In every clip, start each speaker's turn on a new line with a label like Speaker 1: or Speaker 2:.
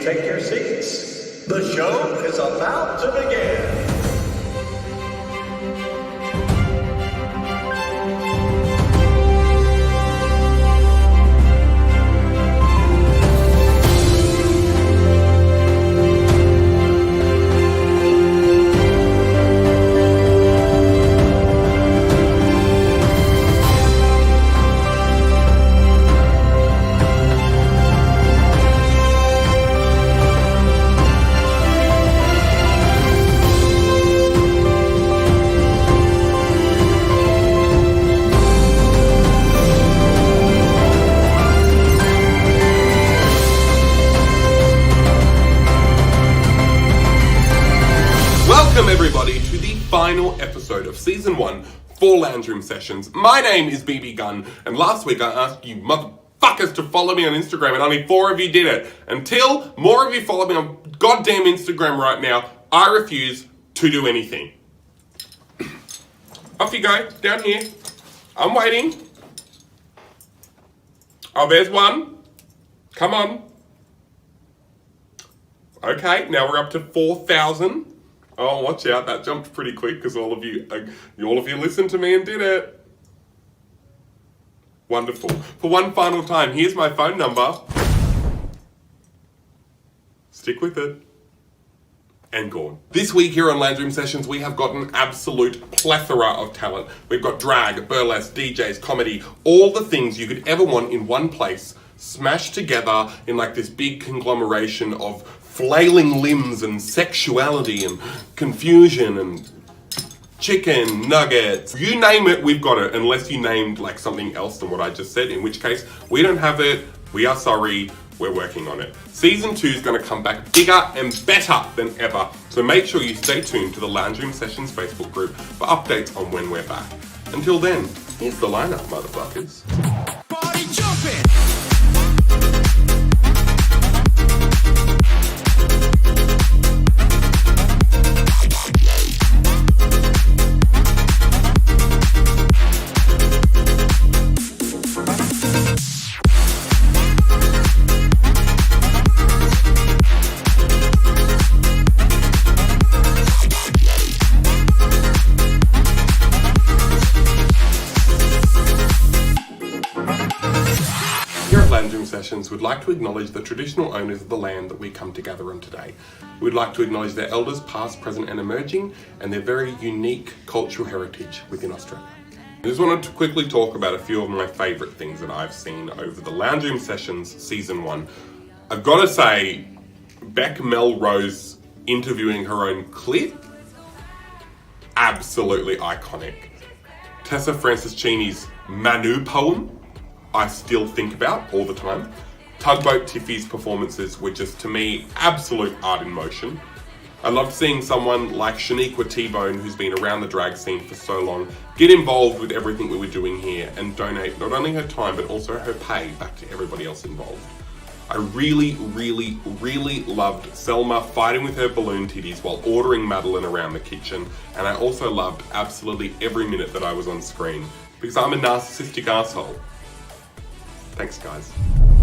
Speaker 1: please take your seats? The show is about to begin.
Speaker 2: Welcome everybody to the final episode of Season 1 for Lounge Room Sessions. My name is BB Gunn, and last week I asked you motherfuckers to follow me on Instagram, and only 4 of you did it. Until more of you follow me on goddamn Instagram right now, I refuse to do anything. Off you go, down here. I'm waiting. Oh, there's one. Come on. Okay, now we're up to 4,000. Oh, watch out, that jumped pretty quick because all of you listened to me and did it. Wonderful. For one final time, here's my phone number. Stick with it. And gone. This week here on Lounge Room Sessions, we have got an absolute plethora of talent. We've got drag, burlesque, DJs, comedy, all the things you could ever want in one place, smashed together in like this big conglomeration of flailing limbs and sexuality and confusion and chicken nuggets. You name it, we've got it, unless you named like something else than what I just said, in which case we don't have it, we are sorry, we're working on it. Season 2 is going to come back bigger and better than ever, so make sure you stay tuned to the Lounge Room Sessions Facebook group for updates on when we're back. Until then, here's the lineup, motherfuckers.
Speaker 3: Party jumping!
Speaker 2: Would like to acknowledge the traditional owners of the land that we come together on today. We'd like to acknowledge their elders past, present and emerging, and their very unique cultural heritage within Australia. I just wanted to quickly talk about a few of my favourite things that I've seen over the Lounge Room Sessions Season 1. I've got to say, Beck Melrose interviewing her own clip, absolutely iconic. Tessa Francis-Cheney's Manu poem, I still think about all the time. Tugboat Tiffy's performances were just, to me, absolute art in motion. I loved seeing someone like Shaniqua T-Bone, who's been around the drag scene for so long, get involved with everything we were doing here and donate not only her time but also her pay back to everybody else involved. I really, really, really loved Selma fighting with her balloon titties while ordering Madeline around the kitchen, and I also loved absolutely every minute that I was on screen, because I'm a narcissistic asshole. Thanks, guys.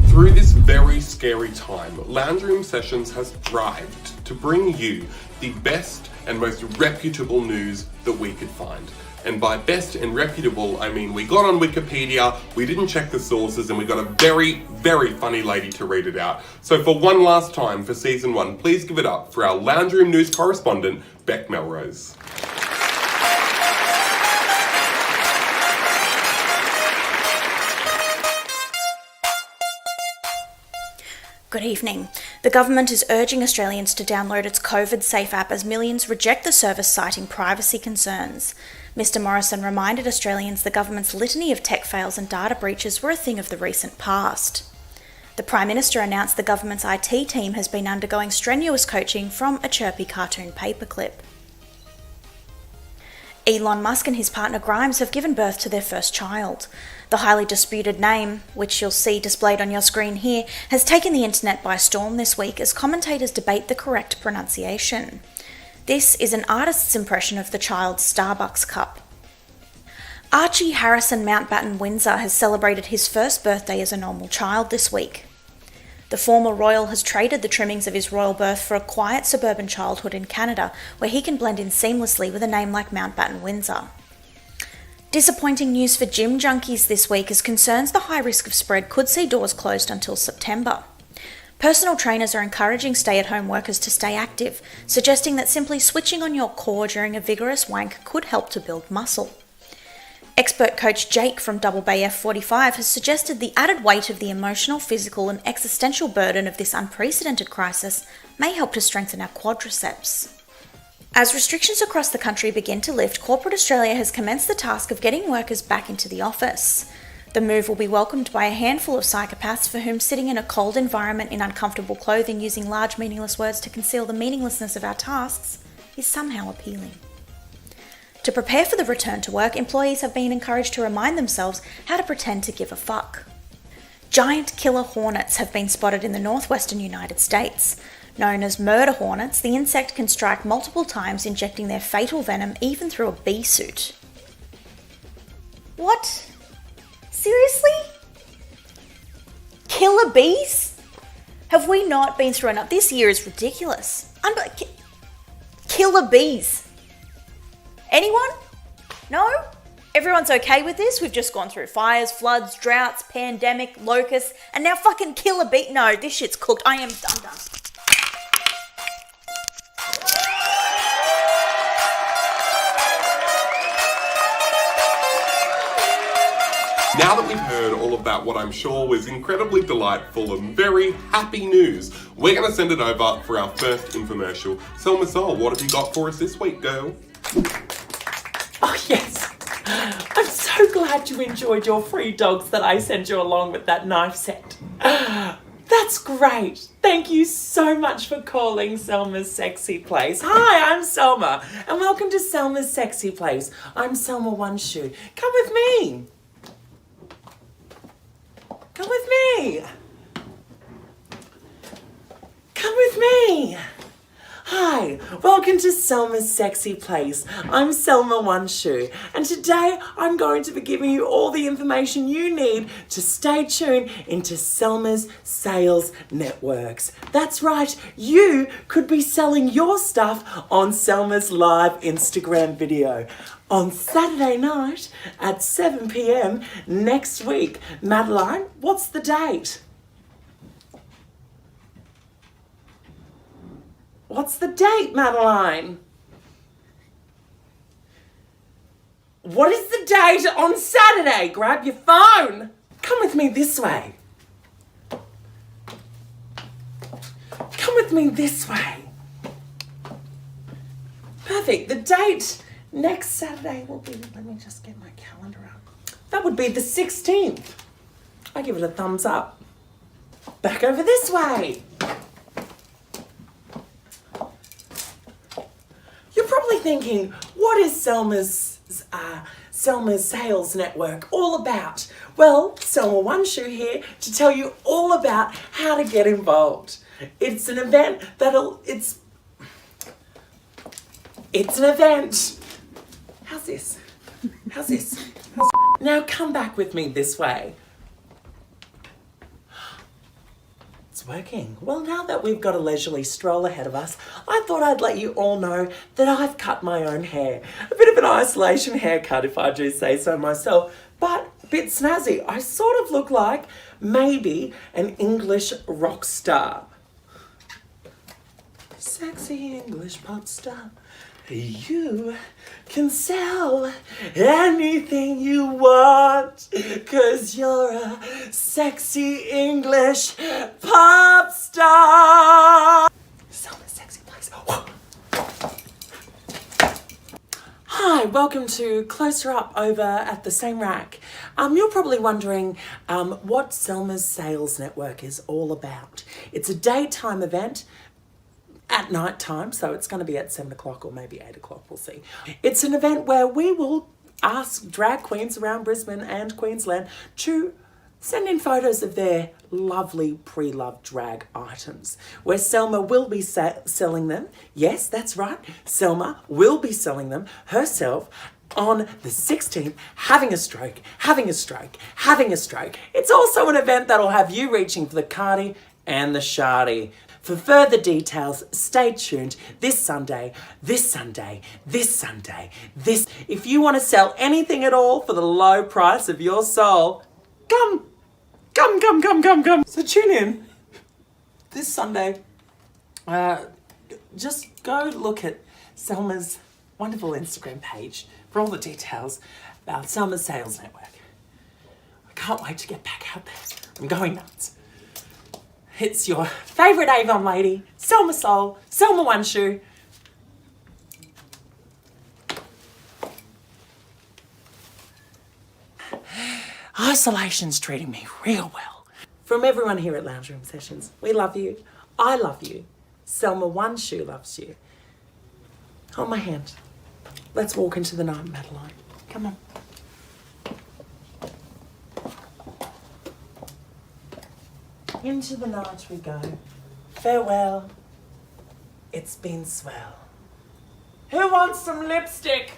Speaker 2: Through this very scary time, Lounge Room Sessions has thrived to bring you the best and most reputable news that we could find. And by best and reputable, I mean we got on Wikipedia, we didn't check the sources, and we got a very, very funny lady to read it out. So for one last time for Season 1, please give it up for our Lounge Room News correspondent, Beck Melrose.
Speaker 4: Good evening. The government is urging Australians to download its COVID Safe app as millions reject the service citing privacy concerns. Mr Morrison reminded Australians the government's litany of tech fails and data breaches were a thing of the recent past. The Prime Minister announced the government's IT team has been undergoing strenuous coaching from a chirpy cartoon paperclip. Elon Musk and his partner Grimes have given birth to their first child. The highly disputed name, which you'll see displayed on your screen here, has taken the internet by storm this week as commentators debate the correct pronunciation. This is an artist's impression of the child's Starbucks cup. Archie Harrison Mountbatten Windsor has celebrated his first birthday as a normal child this week. The former royal has traded the trimmings of his royal birth for a quiet suburban childhood in Canada, where he can blend in seamlessly with a name like Mountbatten Windsor. Disappointing news for gym junkies this week as concerns the high risk of spread could see doors closed until September. Personal trainers are encouraging stay-at-home workers to stay active, suggesting that simply switching on your core during a vigorous wank could help to build muscle. Expert coach Jake from Double Bay F45 has suggested the added weight of the emotional, physical and existential burden of this unprecedented crisis may help to strengthen our quadriceps. As restrictions across the country begin to lift, Corporate Australia has commenced the task of getting workers back into the office. The move will be welcomed by a handful of psychopaths for whom sitting in a cold environment in uncomfortable clothing using large meaningless words to conceal the meaninglessness of our tasks is somehow appealing. To prepare for the return to work, employees have been encouraged to remind themselves how to pretend to give a fuck. Giant killer hornets have been spotted in the northwestern United States. Known as murder hornets, the insect can strike multiple times, injecting their fatal venom even through a bee suit. What? Seriously? Killer bees? Have we not been through enough? This year is ridiculous. Killer bees. Anyone? No? Everyone's okay with this? We've just gone through fires, floods, droughts, pandemic, locusts, and now fucking killer bee. No, this shit's cooked. I'm done.
Speaker 2: Now that we've heard all of that, what I'm sure was incredibly delightful and very happy news, we're going to send it over for our first infomercial. Selma Sol, what have you got for us this week, girl?
Speaker 5: Oh, yes. I'm so glad you enjoyed your free dogs that I sent you along with that knife set. That's great. Thank you so much for calling Selma's Sexy Place. Hi, I'm Selma, and welcome to Selma's Sexy Place. I'm Selma One Shoe. Come with me. Come with me. Come with me. Hi, welcome to Selma's Sexy Place. I'm Selma One Shoe, and today I'm going to be giving you all the information you need to stay tuned into Selma's sales networks. That's right, you could be selling your stuff on Selma's live Instagram video on Saturday night at 7 p.m. next week. Madeline, what's the date? What's the date, Madeline? What is the date on Saturday? Grab your phone. Come with me this way. Come with me this way. Perfect. The date next Saturday will be, let me just get my calendar up. That would be the 16th. I give it a thumbs up. Back over this way. You're probably thinking, what is Selma's sales network all about? Well, Selma One Shoe here to tell you all about how to get involved. It's an event it's an event. How's this? Now come back with me this way. Working. Well, now that we've got a leisurely stroll ahead of us, I thought I'd let you all know that I've cut my own hair. A bit of an isolation haircut, if I do say so myself, but a bit snazzy. I sort of look like maybe an English rock star. Sexy English pop star. You can sell anything you want, 'cause you're a sexy English pop star. Selma's Sexy Place. Hi, welcome to Closer Up over at the same rack. You're probably wondering what Selma's Sales Network is all about. It's a daytime event at night time, so it's going to be at 7 o'clock or maybe 8 o'clock, we'll see. It's an event where we will ask drag queens around Brisbane and Queensland to send in photos of their lovely pre-loved drag items, where Selma will be selling them. Yes, that's right, Selma will be selling them herself on the 16th, having a stroke. It's also an event that'll have you reaching for the Cardi and the Shardy. For further details, stay tuned this Sunday. If you want to sell anything at all for the low price of your soul, come. So tune in this Sunday. Just go look at Selma's wonderful Instagram page for all the details about Selma's Sales Network. I can't wait to get back out there. I'm going nuts. It's your favourite Avon lady, Selma Soul, Selma One Shoe. Isolation's treating me real well. From everyone here at Lounge Room Sessions, we love you. I love you. Selma One Shoe loves you. Hold my hand. Let's walk into the night, Madeline. Come on. Into the night we go. Farewell. It's been swell. Who wants some lipstick?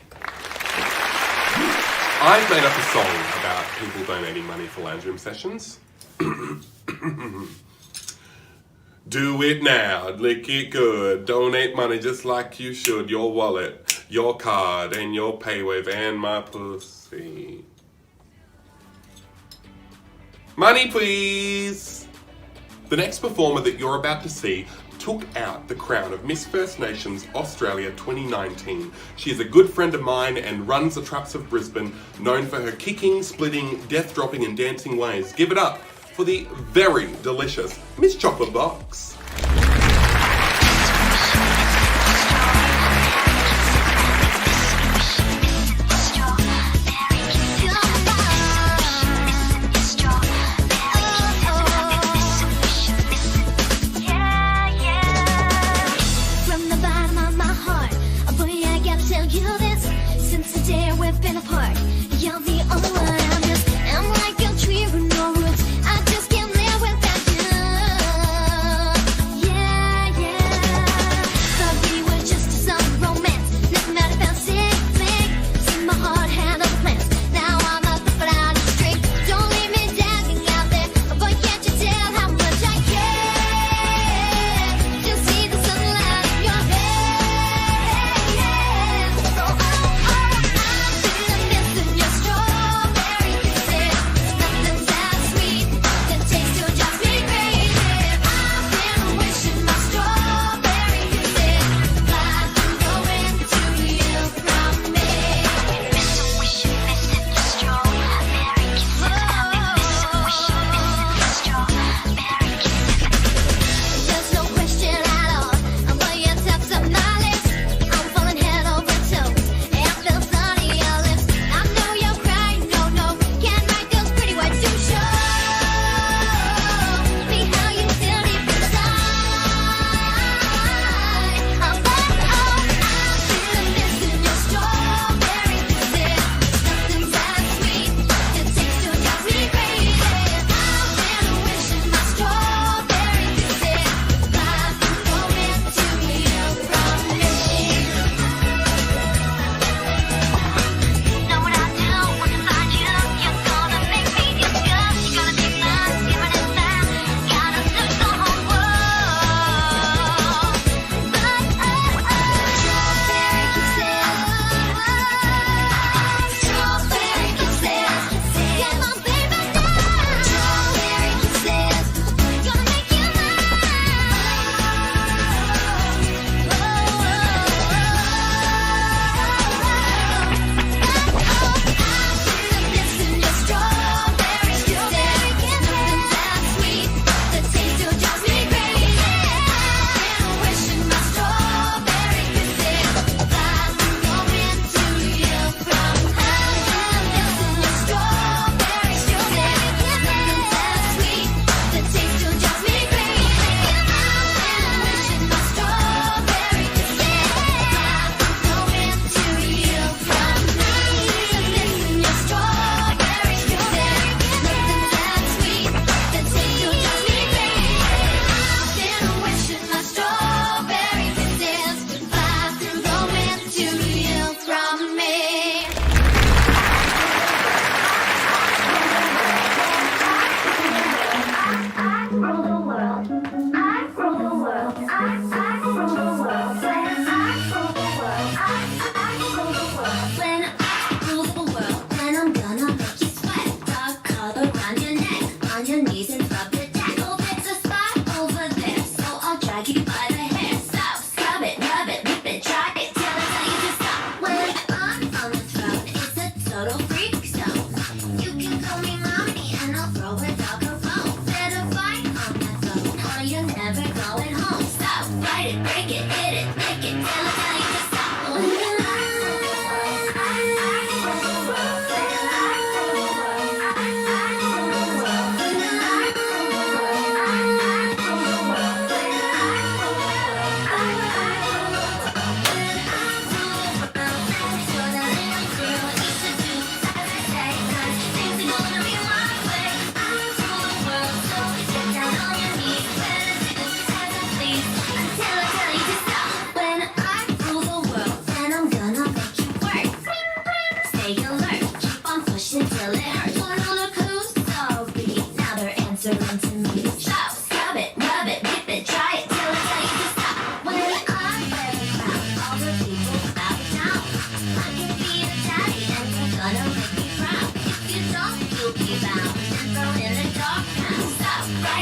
Speaker 2: I've made up a song about people donating money for Lounge Room Sessions. Do it now, lick it good. Donate money just like you should. Your wallet, your card, and your paywave, and my pussy. Money, please! The next performer that you're about to see took out the crown of Miss First Nations Australia 2019. She is a good friend of mine and runs the Traps of Brisbane, known for her kicking, splitting, death-dropping and dancing ways. Give it up for the very delicious Miss Chocolate Box.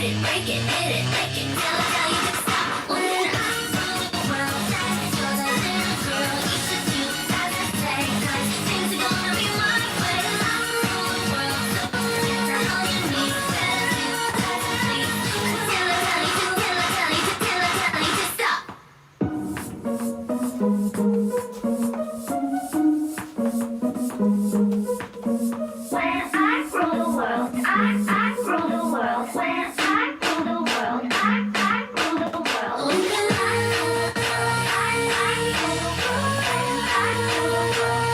Speaker 6: it, break it, hit it, make it, till I tell you to stop. When I rule the world, that's you're the little girl you should do as I say, 'cause things are gonna be my way. I rule the world, so that's all you need. Better do as you please. Till I tell you to, till I tell you to, till I tell you to stop. When I rule the world, I rule the world. When I rule the world, I rule the world. When I rule the world, I rule the world. When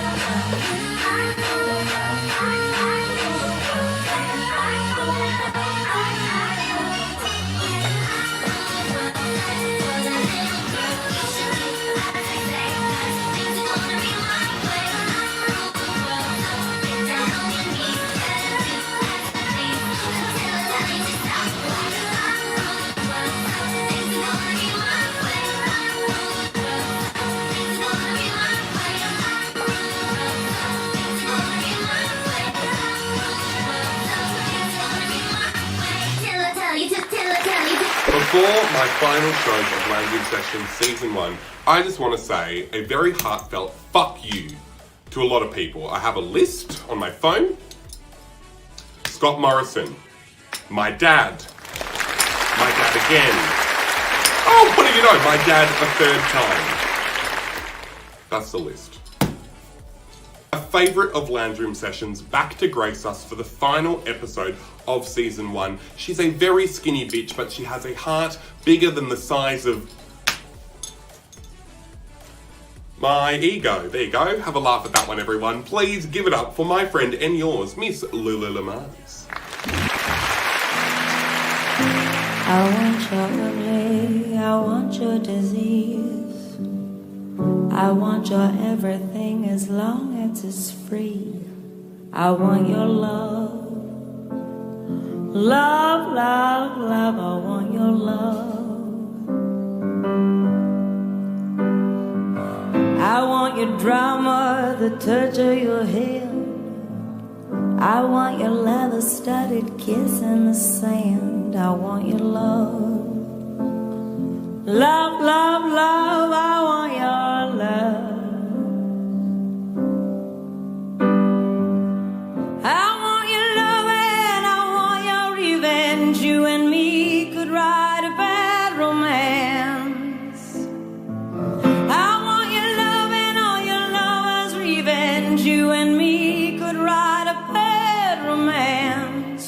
Speaker 6: I rule the world, I rule the world. When I rule the world, I rule the world. When I rule the world, I rule the world. When I rule the world, you're the little girl you should do as I say, 'cause things are gonna be my way. I rule the world, so get down on your knees. Better do as you please, till I tell you to stop. I rule the world, so things are gonna be my way. I rule the world, so things are gonna be my way. I rule the world, so things are gonna be my way. I rule the world, so things are gonna be my way. Till I tell you to, till I tell you to.
Speaker 2: Before my final show of Language Session Season 1, I just want to say a very heartfelt fuck you to a lot of people. I have a list on my phone. Scott Morrison. My dad. My dad again. Oh, what do you know? My dad a third time. That's the list. A favourite of Lounge Room Sessions back to grace us for the final episode of Season 1. She's a very skinny bitch, but she has a heart bigger than the size of my ego. There you go. Have a laugh at that one, everyone. Please give it up for my friend and yours, Miss Lulu Lamars.
Speaker 7: I want your ugly, I want your disease. I want your everything as long as it's free. I want your love. Love, love, love, I want your love. I want your drama, the touch of your hair. I want your leather-studded kiss in the sand. I want your love. Love, love, love, I want your love. I want your love and I want your revenge. You and me could write a bad romance. I want your love and all your lovers' revenge. You and me could write a bad romance.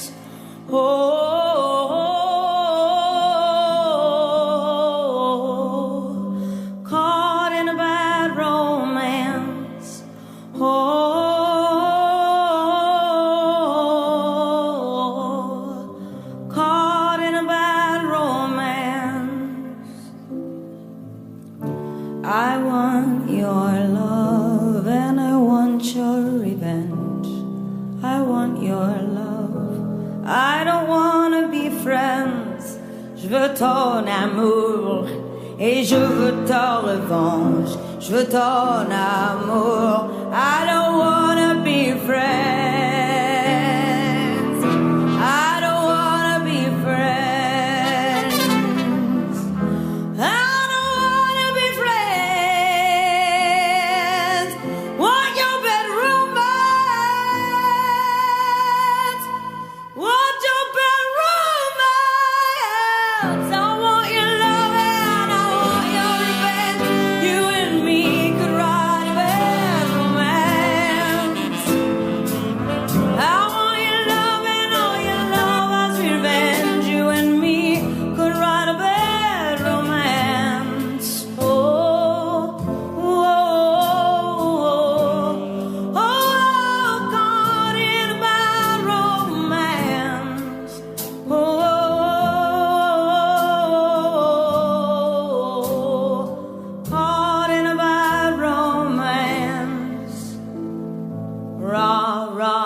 Speaker 7: Caught in a bad romance. Caught in a bad romance. I want your love and I want your revenge. I want your love. I don't wanna be friends. Je veux ton amour et je veux ta revanche. Je veux ton amour. I don't wanna be friends. I don't wanna be friends. I don't wanna be friends. Want your bedroom romance. Want your bedroom romance. I want your love and I want your revenge. You and me could write a bad romance. I want your love and all your lovers' revenge. You and me could write a bad romance. Oh, oh, oh, oh, caught in a bad romance. Oh, caught in a bad romance. Ra, ra,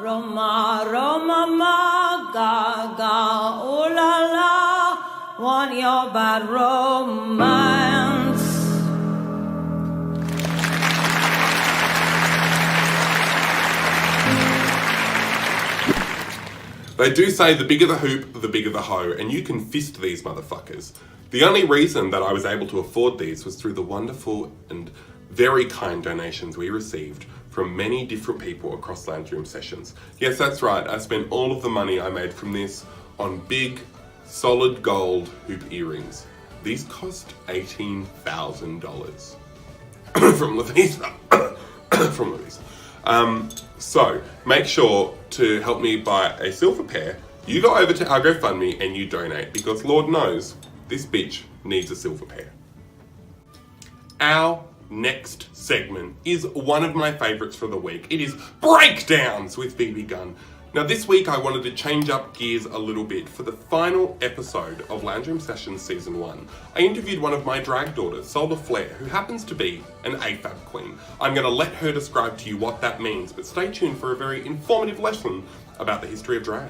Speaker 7: Roma, Roma, ma, ga, ga, oh la la, want your bad romance.
Speaker 2: They do say the bigger the hoop, the bigger the hoe, and you can fist these motherfuckers. The only reason that I was able to afford these was through the wonderful and very kind donations we received from many different people across Lounge Room Sessions. Yes, that's right, I spent all of the money I made from this on big, solid gold hoop earrings. These cost $18,000 from Lavisa. From Lavisa. So make sure to help me buy a silver pair. You go over to our GoFundMe and you donate, because Lord knows this bitch needs a silver pair. Our next segment is one of my favourites for the week. It is Breakdowns with BB Gunn. Now this week I wanted to change up gears a little bit. For the final episode of Lounge Room Sessions Season 1, I interviewed one of my drag daughters, Solar Flare, who happens to be an AFAB queen. I'm going to let her describe to you what that means, but stay tuned for a very informative lesson about the history of drag.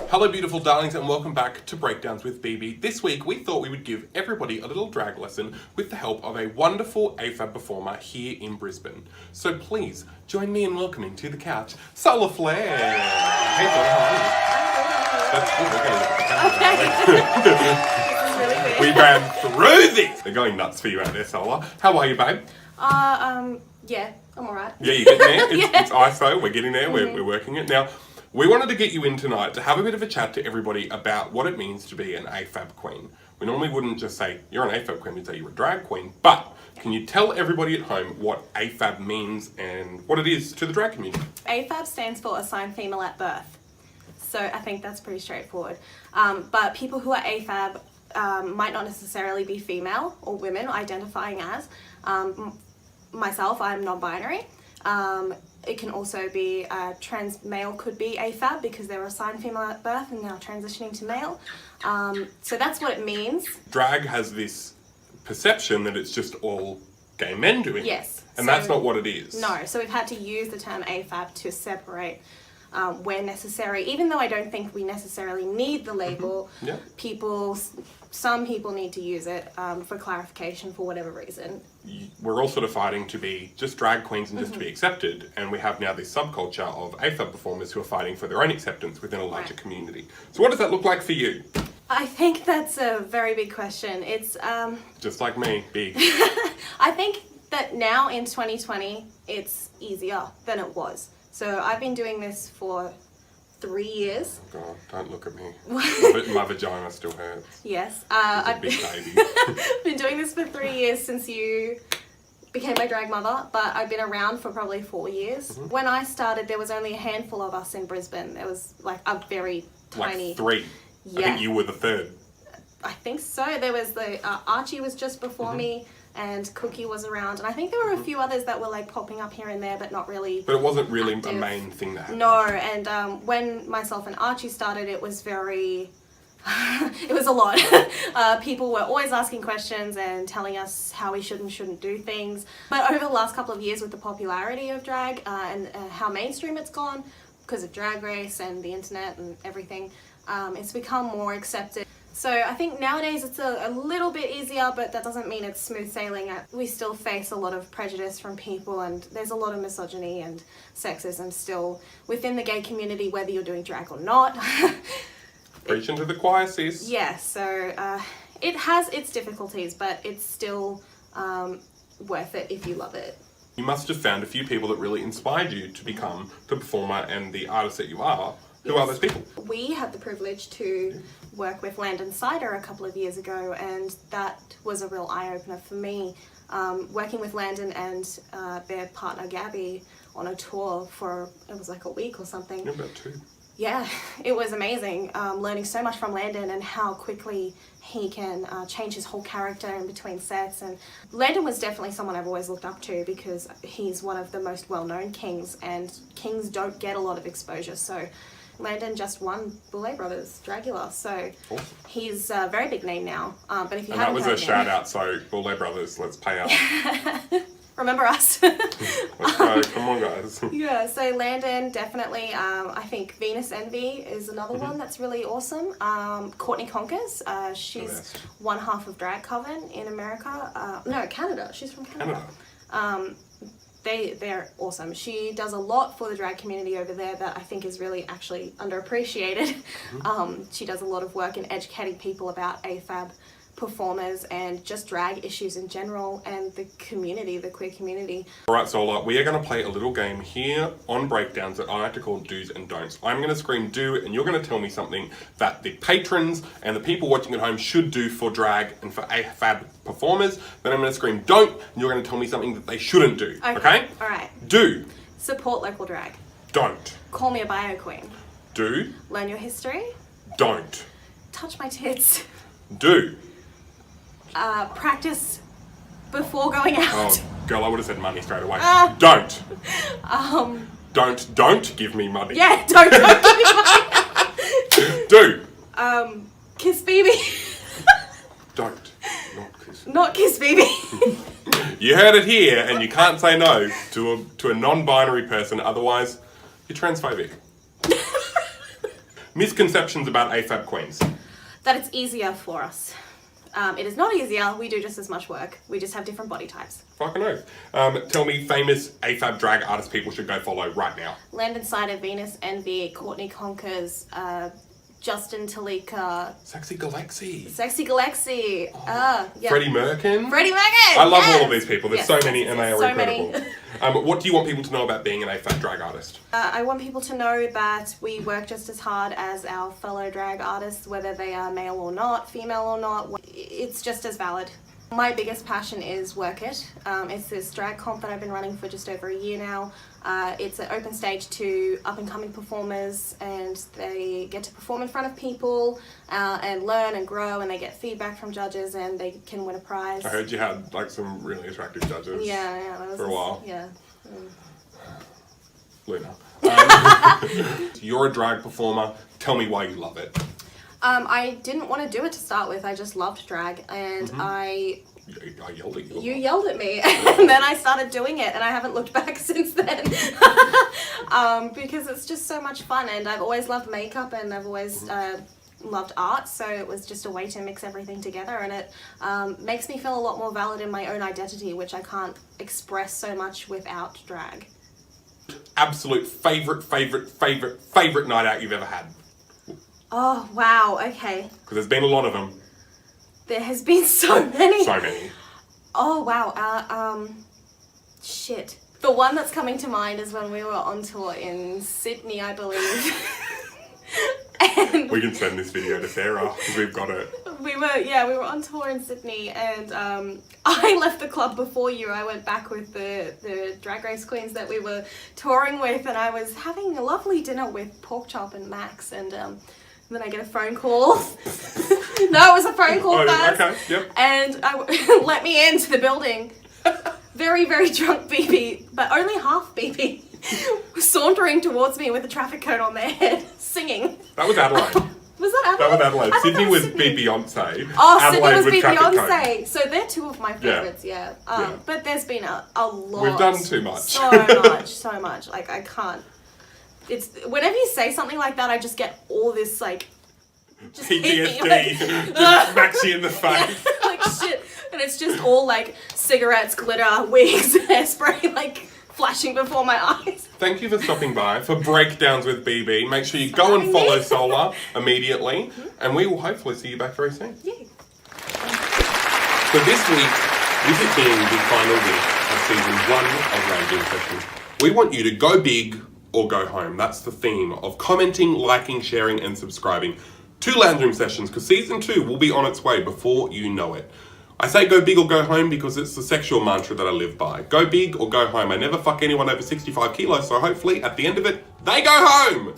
Speaker 2: Hello beautiful darlings and welcome back to Breakdowns with BB. This week we thought we would give everybody a little drag lesson with the help of a wonderful AFAB performer here in Brisbane. So please join me in welcoming to the couch, Solar Flare. Hey Solar, how are you? That's good, we're going to look at the camera. We ran through this. They're going nuts for you out there, Solar. How are you, babe?
Speaker 8: Yeah, I'm alright.
Speaker 2: Yeah, you're getting there? It's ISO, we're getting there, we're working it. Now, we wanted to get you in tonight to have a bit of a chat to everybody about what it means to be an AFAB queen. We normally wouldn't just say, you're an AFAB queen, we'd say you're a drag queen, but can you tell everybody at home what AFAB means and what it is to the drag community?
Speaker 8: AFAB stands for assigned female at birth. So I think that's pretty straightforward. But people who are AFAB might not necessarily be female or women identifying as. Myself, I'm non-binary. It can also be trans male could be AFAB because they were assigned female at birth and now transitioning to male. So that's what it means.
Speaker 2: Drag has this perception that it's just all gay men doing it.
Speaker 8: Yes.
Speaker 2: And
Speaker 8: So-
Speaker 2: that's not what it is.
Speaker 8: No, so we've had to use the term AFAB to separate where necessary. Even though I don't think we necessarily need the label,
Speaker 2: Yeah.
Speaker 8: some people need to use it for clarification for whatever reason.
Speaker 2: We're all sort of fighting to be just drag queens and just to be accepted, and we have now this subculture of AFAB performers who are fighting for their own acceptance within a larger
Speaker 8: Right.
Speaker 2: community. So what does that look like for you?
Speaker 8: I think that's a very big question. It's
Speaker 2: Just like me, big.
Speaker 8: I think that now in 2020 it's easier than it was. So I've been doing this for 3 years.
Speaker 2: God, don't look at me. My vagina still hurts.
Speaker 8: Yes.
Speaker 2: It's a
Speaker 8: I've
Speaker 2: big baby.
Speaker 8: been doing this for 3 years since you became my drag mother, but I've been around for probably 4 years. When I started, there was only a handful of us in Brisbane. There was like a very tiny.
Speaker 2: Like 3. I
Speaker 8: Yeah.
Speaker 2: think you were the 3rd.
Speaker 8: I think so. There was the Archie was just before me, and Cookie was around, and I think there were a few others that were like popping up here and there, but not really.
Speaker 2: But it wasn't really
Speaker 8: active.
Speaker 2: a main thing that happened.
Speaker 8: No, and when myself and Archie started, it was very. It was a lot. People were always asking questions and telling us how we should and shouldn't do things. But over the last couple of years, with the popularity of drag and how mainstream it's gone because of Drag Race and the internet and everything, it's become more accepted. So I think nowadays it's a little bit easier, but that doesn't mean it's smooth sailing. We still face a lot of prejudice from people, and there's a lot of misogyny and sexism still within the gay community, whether you're doing drag or not.
Speaker 2: Preaching to the choir, sis.
Speaker 8: Yeah, so it has its difficulties, but it's still worth it if you love it.
Speaker 2: You must have found a few people that really inspired you to become the performer and the artist that you are. Who are those people?
Speaker 8: We had the privilege to work with Landon Cider a couple of years ago, and that was a real eye-opener for me. Working with Landon and their partner Gabby on a tour for, it was like a week or something.
Speaker 2: You're about 2.
Speaker 8: Yeah, it was amazing. Learning so much from Landon and how quickly he can change his whole character in between sets. And Landon was definitely someone I've always looked up to because he's one of the most well-known kings, and kings don't get a lot of exposure. So Landon just won Boulet Brothers Dragula, so
Speaker 2: Awesome.
Speaker 8: he's a very big name now. But if you
Speaker 2: And that
Speaker 8: haven't
Speaker 2: was
Speaker 8: heard
Speaker 2: a
Speaker 8: of him,
Speaker 2: shout out, so Boulet Brothers, let's pay up.
Speaker 8: remember us.
Speaker 2: Let's go, come on guys.
Speaker 8: Yeah, so Landon definitely. I think Venus Envy is another one that's really awesome. Courtney Conkers, she's
Speaker 2: best.
Speaker 8: one half of Drag Coven in America. No, Canada. She's from Canada. they're awesome. She does a lot for the drag community over there that I think is really actually underappreciated. She does a lot of work in educating people about AFAB performers and just drag issues in general, and the community, the queer community.
Speaker 2: Alright, Solar, we are going to play a little game here on Breakdowns that I like to call Do's and Don'ts. I'm going to scream do, and you're going to tell me something that the patrons and the people watching at home should do for drag and for AFAB performers. Then I'm going to scream don't, and you're going to tell me something that they shouldn't do. Okay?
Speaker 8: Alright.
Speaker 2: Do.
Speaker 8: Support local drag.
Speaker 2: Don't.
Speaker 8: Call me a bio queen.
Speaker 2: Do.
Speaker 8: Learn your history.
Speaker 2: Don't.
Speaker 8: Touch my tits.
Speaker 2: Do.
Speaker 8: Practice before going out.
Speaker 2: Oh, girl, I would have said money straight away.
Speaker 8: Don't.
Speaker 2: Don't give me money.
Speaker 8: Yeah, don't give me money.
Speaker 2: Do.
Speaker 8: Kiss baby.
Speaker 2: Don't. Not kiss.
Speaker 8: Not kiss baby.
Speaker 2: You heard it here, and you can't say no to a non-binary person, otherwise you're transphobic. Misconceptions about AFAB queens.
Speaker 8: That it's easier for us. It is not easier. We do just as much work. We just have different body types.
Speaker 2: Fucking oath. Tell me famous AFAB drag artists people should go follow right now.
Speaker 8: Landon Cider, Venus Envy, Courtney Conkers, Justin Talika,
Speaker 2: Sexy Galaxy.
Speaker 8: Sexy Galaxy. Yeah.
Speaker 2: Freddie Merkin.
Speaker 8: Freddie Merkin.
Speaker 2: I love
Speaker 8: yes!
Speaker 2: all of these people. There's
Speaker 8: Yes,
Speaker 2: so many,
Speaker 8: yes,
Speaker 2: and they
Speaker 8: yes,
Speaker 2: are
Speaker 8: so
Speaker 2: incredible.
Speaker 8: many.
Speaker 2: What do you want people to know about being an AFAB drag artist?
Speaker 8: I want people to know that we work just as hard as our fellow drag artists, whether they are male or not, female or not. It's just as valid. My biggest passion is Work It. It's this drag comp that I've been running for just over a year now. It's an open stage to up-and-coming performers, and they get to perform in front of people and learn and grow, and they get feedback from judges, and they can win a prize.
Speaker 2: I heard you had like some really attractive judges.
Speaker 8: Yeah, that was
Speaker 2: For a while.
Speaker 8: Yeah.
Speaker 2: Luna. You're a drag performer. Tell me why you love it.
Speaker 8: I didn't want to do it to start with. I just loved drag, and
Speaker 2: I yelled at you.
Speaker 8: You yelled at me, and then I started doing it, and I haven't looked back since then. Because it's just so much fun, and I've always loved makeup, and I've always loved art, so it was just a way to mix everything together, and it makes me feel a lot more valid in my own identity, which I can't express so much without drag.
Speaker 2: Absolute favorite night out you've ever had?
Speaker 8: Oh, wow, okay.
Speaker 2: Because there's been a lot of them.
Speaker 8: There has been so many.
Speaker 2: So many.
Speaker 8: Oh, wow. Shit. The one that's coming to mind is when we were on tour in Sydney, I believe. And
Speaker 2: We can send this video to Sarah because we've got it.
Speaker 8: we were on tour in Sydney, and I left the club before you. I went back with the Drag Race queens that we were touring with, and I was having a lovely dinner with Porkchop and Max, and then I get a phone call. No, it was a phone call first.
Speaker 2: Okay, yep.
Speaker 8: And let me into the building. Very, very drunk BB, but only half BB, sauntering towards me with a traffic cone on their head, singing.
Speaker 2: That was Adelaide.
Speaker 8: Was that Adelaide?
Speaker 2: That was Adelaide.
Speaker 8: I thought
Speaker 2: Sydney
Speaker 8: that
Speaker 2: was
Speaker 8: Sydney.
Speaker 2: Beyonce.
Speaker 8: Oh,
Speaker 2: Adelaide
Speaker 8: Sydney was
Speaker 2: Traffic Cone.
Speaker 8: Beyonce. So they're two of my favorites, yeah.
Speaker 2: Yeah.
Speaker 8: But there's been a lot.
Speaker 2: We've done too much.
Speaker 8: So much. Like, I can't. It's whenever you say something like that, I just get all this, like, just
Speaker 2: PTSD.
Speaker 8: like,
Speaker 2: Just smacks you in the face.
Speaker 8: like shit. And it's just all like cigarettes, glitter, wigs, hairspray, like flashing before my eyes.
Speaker 2: Thank you for stopping by for Breakdowns with BB. Make sure you go and
Speaker 8: having
Speaker 2: follow
Speaker 8: me.
Speaker 2: Solar immediately, and we will hopefully see you back very soon.
Speaker 8: Yeah.
Speaker 2: So this week, with it being the final week of season 1 of Lounge Room Sessions, we want you to go big or go home. That's the theme of commenting, liking, sharing, and subscribing to Lounge Room Sessions, because season 2 will be on its way before you know it. I say go big or go home because it's the sexual mantra that I live by. Go big or go home. I never fuck anyone over 65 kilos, so hopefully at the end of it, they go home!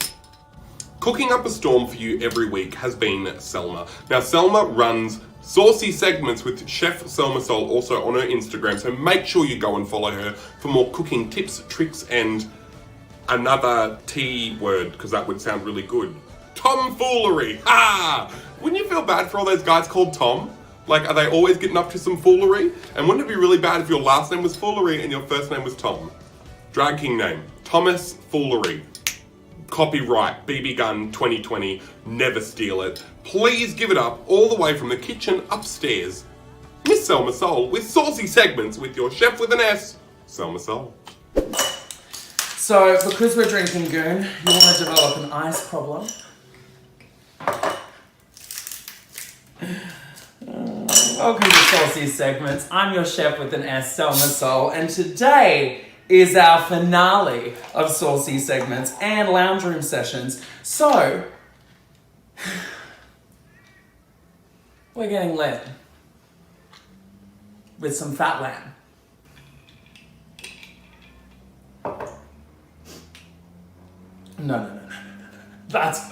Speaker 2: Cooking up a storm for you every week has been Selma. Now, Selma runs saucy segments with Chef Selma Sol also on her Instagram, so make sure you go and follow her for more cooking tips, tricks, and another T word, because that would sound really good. Tomfoolery! Ha! Wouldn't you feel bad for all those guys called Tom? Like, are they always getting up to some foolery? And wouldn't it be really bad if your last name was Foolery and your first name was Tom? Drag king name, Thomas Foolery. Copyright, BB Gun 2020, never steal it. Please give it up all the way from the kitchen upstairs. Miss Selma Sol with saucy segments with your chef with an S, Selma Sol.
Speaker 5: So, because we're drinking Goon, you want to develop an ice problem. Welcome to Saucy Segments. I'm your chef with an S, Selma Soul, and today is our finale of Saucy Segments and Lounge Room Sessions. So, we're getting lit with some fat lamb. No. That's...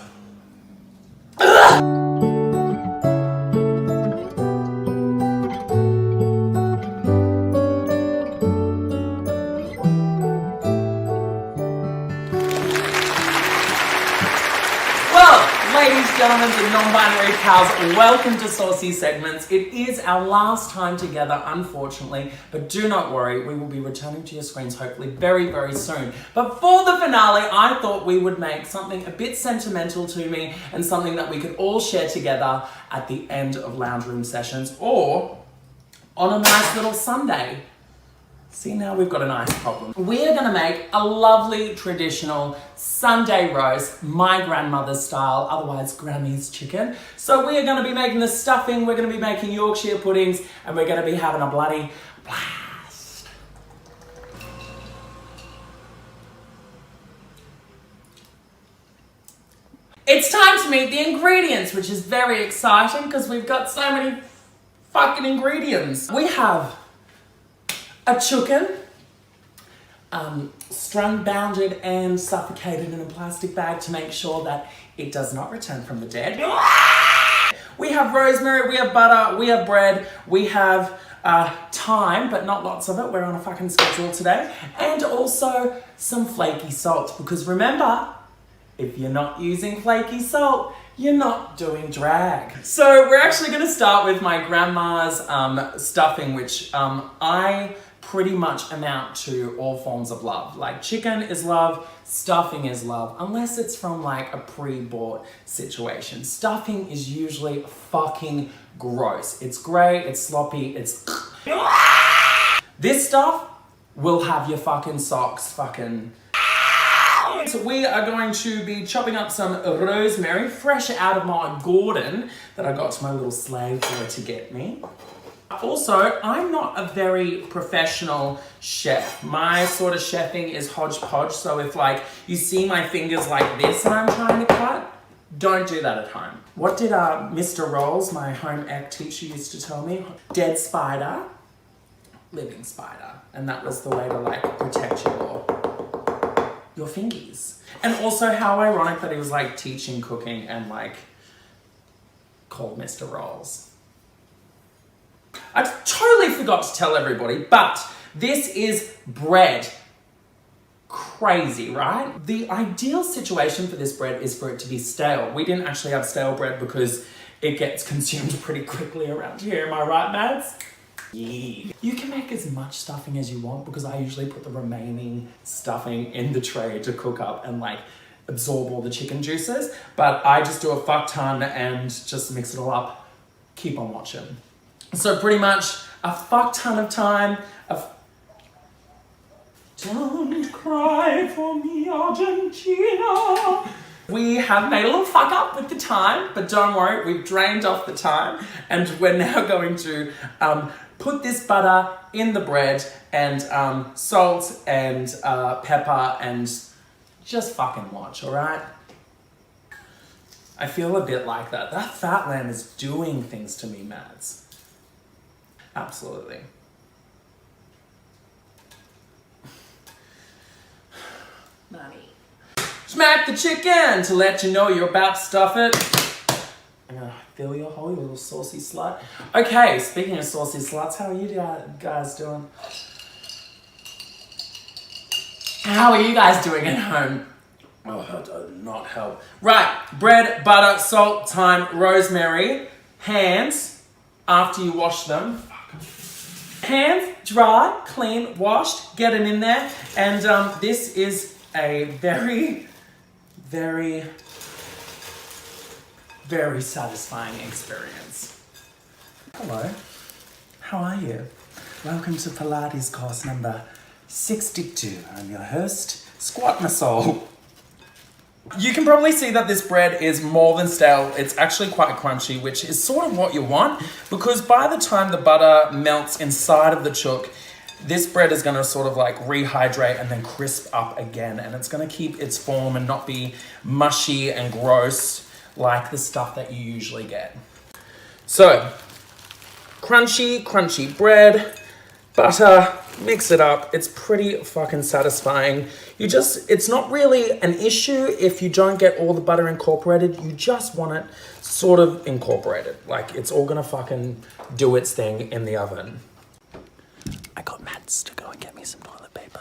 Speaker 5: Ladies, gentlemen, and non-binary pals, welcome to Saucy Segments. It is our last time together, unfortunately, but do not worry, we will be returning to your screens hopefully very, very soon. But for the finale, I thought we would make something a bit sentimental to me and something that we could all share together at the end of Lounge Room Sessions or on a nice little Sunday. See, now we've got an ice problem. We're gonna make a lovely traditional Sunday roast, my grandmother's style, otherwise Grammy's chicken. So we are gonna be making the stuffing, we're gonna be making Yorkshire puddings, and we're gonna be having a bloody blast. It's time to meet the ingredients, which is very exciting because we've got so many fucking ingredients. We have a chicken, strung, bounded, and suffocated in a plastic bag to make sure that it does not return from the dead. We have rosemary, we have butter, we have bread, we have thyme, but not lots of it. We're on a fucking schedule today. And also some flaky salt, because remember, if you're not using flaky salt, you're not doing drag. So we're actually gonna start with my grandma's stuffing, which I pretty much amount to all forms of love. Like chicken is love, stuffing is love, unless it's from like a pre-bought situation. Stuffing is usually fucking gross. It's grey, it's sloppy, it's... This stuff will have your fucking socks fucking... So we are going to be chopping up some rosemary, fresh out of my garden that I got to my little slave boy to get me. Also, I'm not a very professional chef. My sort of chefing is hodgepodge, so if like you see my fingers like this and I'm trying to cut, don't do that at home. What did Mr. Rolls, my home ec teacher, used to tell me? Dead spider, living spider. And that was the way to like protect your fingers. And also how ironic that he was like teaching cooking and like called Mr. Rolls. I totally forgot to tell everybody, but this is bread. Crazy, right? The ideal situation for this bread is for it to be stale. We didn't actually have stale bread because it gets consumed pretty quickly around here. Am I right, Mads? Yeah. You can make as much stuffing as you want because I usually put the remaining stuffing in the tray to cook up and like absorb all the chicken juices. But I just do a fuck ton and just mix it all up. Keep on watching. So pretty much a fuck ton of time. Don't cry for me, Argentina. We have made a little fuck up with the thyme, but don't worry, we've drained off the thyme and we're now going to put this butter in the bread and salt and pepper and just fucking watch, all right? I feel a bit like that. That fat lamb is doing things to me, Mads. Absolutely. Mommy. Smack the chicken to let you know you're about to stuff it. I'm gonna fill your hole, you little saucy slut. Okay, speaking of saucy sluts, how are you guys doing? How are you guys doing at home? Oh, that does not help. Right, bread, butter, salt, thyme, rosemary, hands, after you wash them. Hands, dry, clean, washed, get it in there. And this is a very, very, very satisfying experience. Hello, how are you? Welcome to Pilates course number 62. I'm your host, Squat My Soul. You can probably see that this bread is more than stale. It's actually quite crunchy, which is sort of what you want, because by the time the butter melts inside of the chook, this bread is going to sort of like rehydrate and then crisp up again, and it's going to keep its form and not be mushy and gross like the stuff that you usually get. So, crunchy bread, butter, mix it up. It's pretty fucking satisfying. It's not really an issue if you don't get all the butter incorporated. You just want it sort of incorporated. Like, it's all gonna fucking do its thing in the oven. I got Mads to go and get me some toilet paper.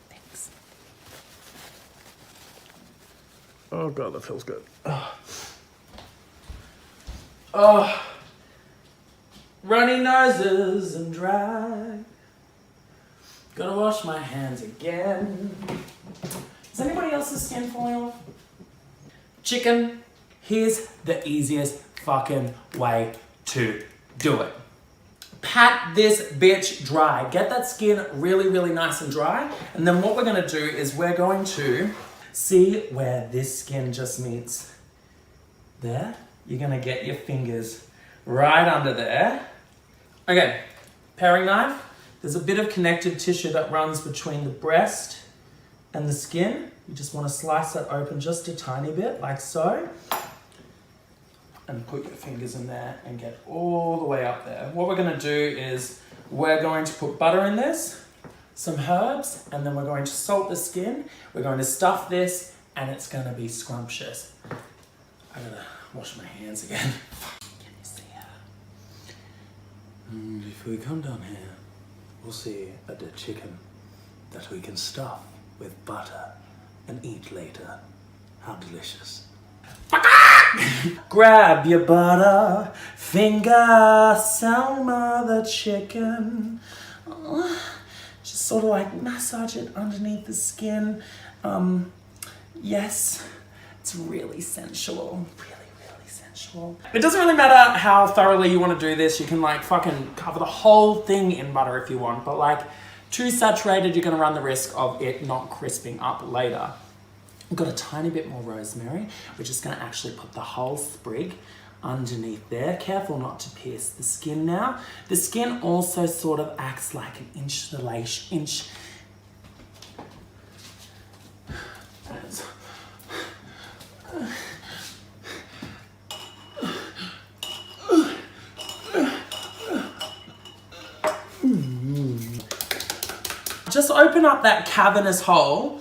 Speaker 5: Thanks. Oh god, that feels good. Oh. Runny noses and dry. Gotta wash my hands again. Is anybody else's skin falling off? Chicken, here's the easiest fucking way to do it. Pat this bitch dry. Get that skin really nice and dry. And then what we're gonna do is we're going to see where this skin just meets there. You're gonna get your fingers right under there. Okay, paring knife. There's a bit of connective tissue that runs between the breast and the skin. You just want to slice that open just a tiny bit, like so. And put your fingers in there and get all the way up there. What we're going to do is we're going to put butter in this, some herbs, and then we're going to salt the skin. We're going to stuff this, and it's going to be scrumptious. I'm going to wash my hands again. Can you see her? And if we come down here, we'll see a dead chicken that we can stuff with butter and eat later. How delicious. Grab your butter, finger, Selma the chicken. Just sort of like massage it underneath the skin. Yes, it's really sensual. Really sensual. It doesn't really matter how thoroughly you want to do this. You can like fucking cover the whole thing in butter if you want, but like too saturated, you're gonna run the risk of it not crisping up later. We've got a tiny bit more rosemary. We're just gonna actually put the whole sprig underneath there. Careful not to pierce the skin now. The skin also sort of acts like an insulation. Just open up that cavernous hole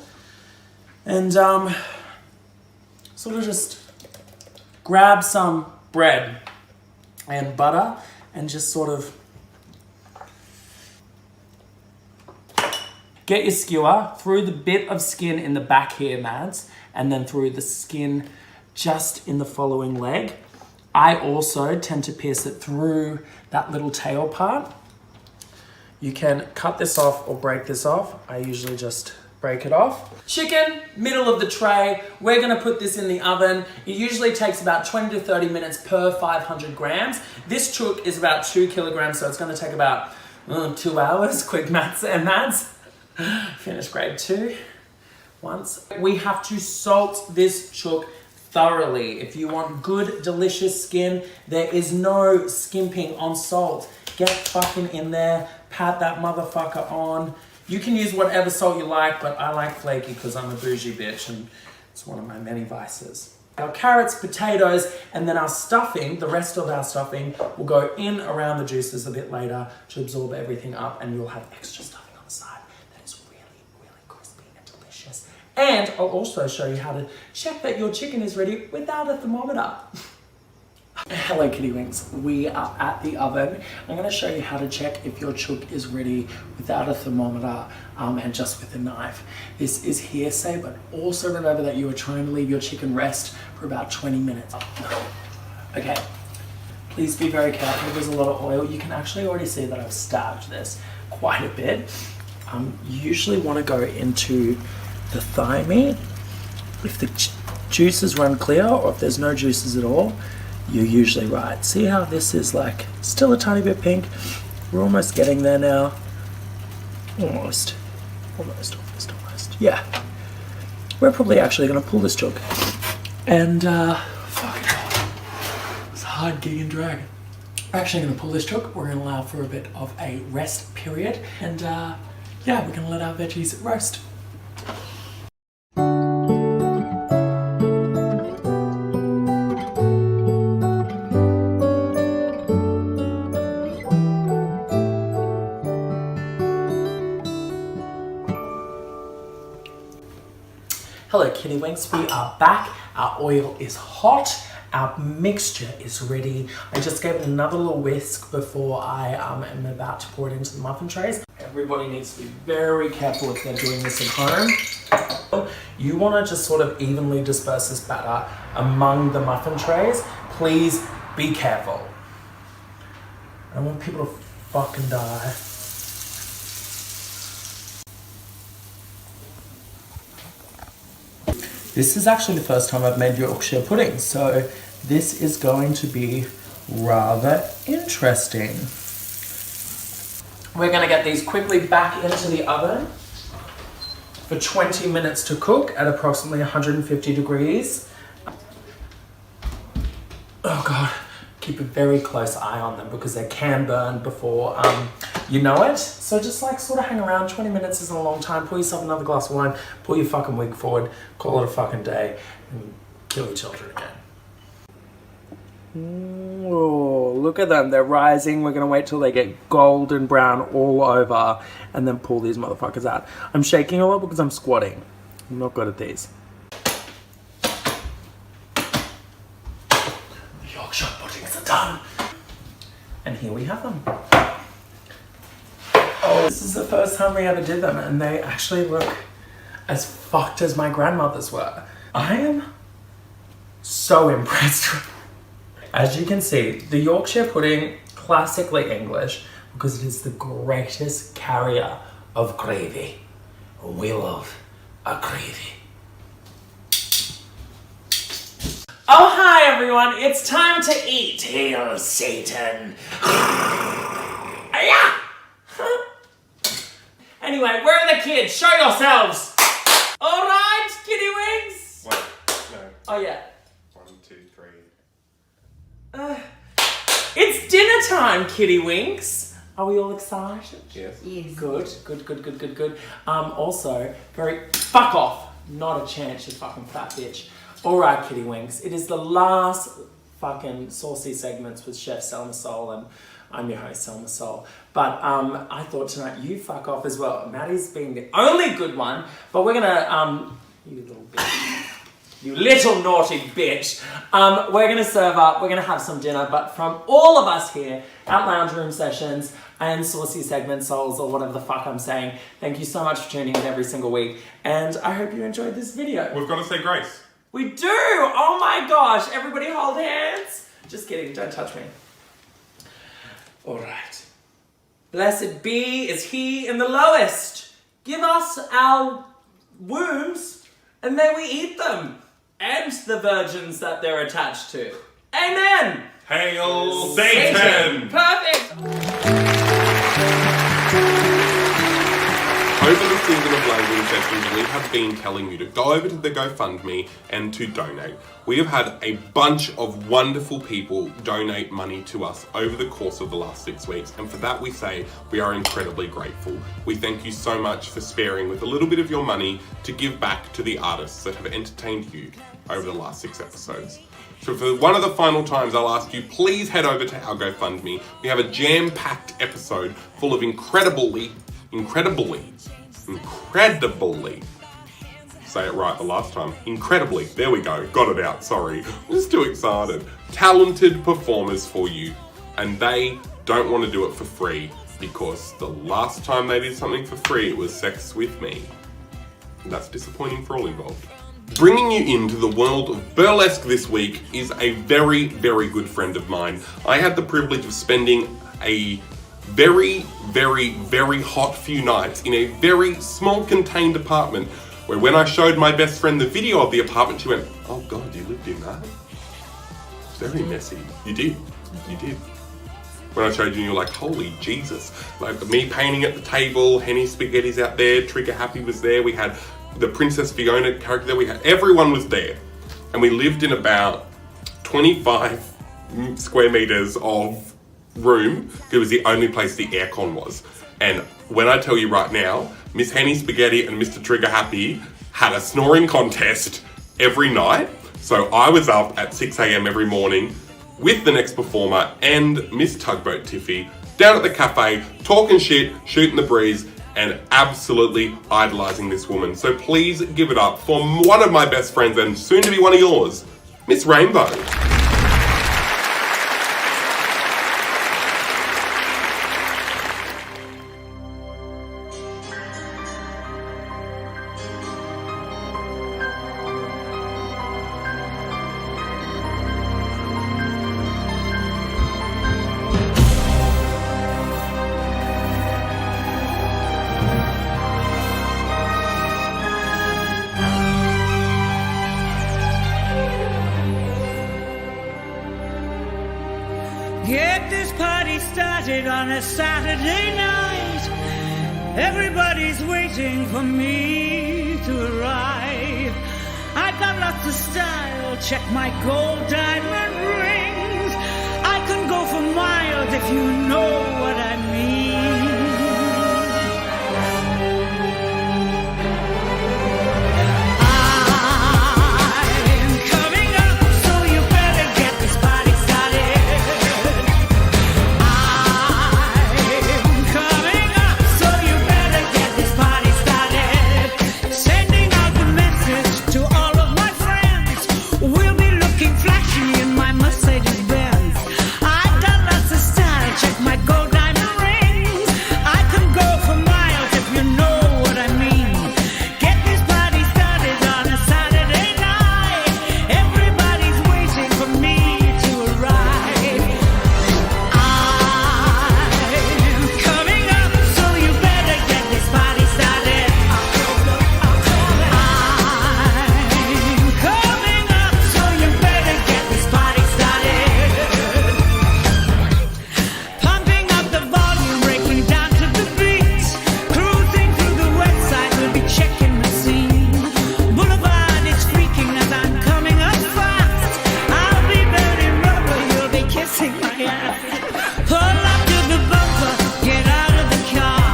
Speaker 5: and sort of just grab some bread and butter and just sort of get your skewer through the bit of skin in the back here, Mads, and then through the skin just in the following leg. I also tend to pierce it through that little tail part. You can cut this off or break this off. I usually just break it off. Chicken, middle of the tray. We're gonna put this in the oven. It usually takes about 20 to 30 minutes per 500 grams. This chook is about 2 kilograms, so it's gonna take about 2 hours. Quick maths and Mads. Finish grade 2 once. We have to salt this chook thoroughly. If you want good, delicious skin, there is no skimping on salt. Get fucking in there, pat that motherfucker on. You can use whatever salt you like, but I like flaky because I'm a bougie bitch and it's one of my many vices. Our carrots, potatoes, and then our stuffing, the rest of our stuffing, will go in around the juices a bit later to absorb everything up, and you'll have extra stuffing on the side that is really crispy and delicious. And I'll also show you how to check that your chicken is ready without a thermometer. Hello Kitty Winks, we are at the oven. I'm going to show you how to check if your chook is ready without a thermometer and just with a knife. This is hearsay, but also remember that you are trying to leave your chicken rest for about 20 minutes. Okay, please be very careful. There's a lot of oil. You can actually already see that I've stabbed this quite a bit. You usually want to go into the thigh meat. If the juices run clear or if there's no juices at all, you're usually right. See how this is like still a tiny bit pink? We're almost getting there now. Almost. Almost. Yeah. We're probably actually going to pull this jug. And, fucking hell. It's a hard gig and drag. We're actually going to pull this jug. We're going to allow for a bit of a rest period. And, yeah, we're going to let our veggies roast. Hello Kitty Winks, we are back. Our oil is hot, our mixture is ready. I just gave it another little whisk before I am about to pour it into the muffin trays. Everybody needs to be very careful if they're doing this at home. You want to just sort of evenly disperse this batter among the muffin trays. Please be careful. I don't want people to fucking die. This is actually the first time I've made Yorkshire pudding, so this is going to be rather interesting. We're going to get these quickly back into the oven for 20 minutes to cook at approximately 150 degrees. Oh God, keep a very close eye on them because they can burn before you know it. So just like sort of hang around. 20 minutes isn't a long time. Pour yourself another glass of wine, pull your fucking wig forward, call it a fucking day, and kill your children again. Oh, look at them. They're rising. We're going to wait till they get golden brown all over and then pull these motherfuckers out. I'm shaking a lot because I'm squatting. I'm not good at these. The Yorkshire puddings are done. And here we have them. Oh, this is the first time we ever did them and they actually look as fucked as my grandmother's were. I am so impressed. As you can see, the Yorkshire pudding, classically English, because it is the greatest carrier of gravy. We love a gravy. Oh, hi everyone, it's time to eat. Hail Satan. Anyway, where are the kids? Show yourselves. All right, Kitty Wings.
Speaker 2: Wait, no.
Speaker 5: Oh yeah.
Speaker 2: 1, 2, 3.
Speaker 5: It's dinner time, Kitty Winks. Are we all excited?
Speaker 2: Yes.
Speaker 5: Good. Also, fuck off. Not a chance, you fucking fat bitch. All right, Kitty Winks. It is the last fucking saucy segments with Chef Selma Soul, and I'm your host, Selma Soul. But I thought tonight you fuck off as well. Maddie's being the only good one, but we're gonna, you little bitch. You little naughty bitch. We're gonna serve up, we're gonna have some dinner, but from all of us here at Lounge Room Sessions and Saucy Segment Souls, or whatever the fuck I'm saying, thank you so much for tuning in every single week, and I hope you enjoyed this video.
Speaker 2: We've got to say grace.
Speaker 5: We do! Oh my gosh, everybody hold hands. Just kidding, don't touch me. All right. Blessed be is he in the lowest. Give us our wombs, and may we eat them, and the virgins that they're attached to. Amen!
Speaker 2: Hail Satan!
Speaker 5: Perfect!
Speaker 2: Over the season of Language Sessions, we have been telling you to go over to the GoFundMe and to donate. We have had a bunch of wonderful people donate money to us over the course of the last 6 weeks, and for that we say we are incredibly grateful. We thank you so much for sparing with a little bit of your money to give back to the artists that have entertained you over the last 6 episodes. So for one of the final times, I'll ask you, please head over to our GoFundMe. We have a jam-packed episode full of incredibly, say it right the last time, incredibly, there we go, got it out, sorry, I'm just too excited, talented performers for you, and they don't want to do it for free, because the last time they did something for free, it was Sex With Me, and that's disappointing for all involved. Bringing you into the world of burlesque this week is a very, very good friend of mine. I had the privilege of spending a very, very, very hot few nights in a very small contained apartment where when I showed my best friend the video of the apartment, she went, "Oh God, you lived in that? It's very messy." You did. when I showed you, you were like, holy Jesus. Like me painting at the table, Henny Spaghetti's out there, Trigger Happy was there, we had the Princess Fiona character there, everyone was there. And we lived in about 25 square meters of room. It was the only place the aircon was. And when I tell you right now, Miss Henny Spaghetti and Mr. Trigger Happy had a snoring contest every night. So I was up at 6 a.m. every morning with the next performer and Miss Tugboat Tiffy down at the cafe, talking shit, shooting the breeze, and absolutely idolising this woman. So please give it up for one of my best friends and soon to be one of yours, Miss Rainbow.
Speaker 7: Get this party started on a Saturday night. Everybody's waiting for me to arrive. I got lots of style, check my gold diamond rings. I can go for miles if you know what I mean. I'm coming up, so you better get this party started. I'm coming up, so you better get this party started. Sending out the message to all of my friends. We'll be looking flashy in my Mercedes Benz. I got lots of style, check my gold diamond rings. I can go for miles if you know what I mean. Get this party started on a Saturday night. Everybody's waiting for me to arrive. I'm coming up, so you better get this party started. I'm coming up, so you better get this party started. Pumping up the volume, breaking down to the beat. Cruising through the website, we'll be checking the scene. Boulevard is freaking as I'm coming up fast. I'll be burning rubber, you'll be kissing my ass. Pull up to the bumper, get out of the car.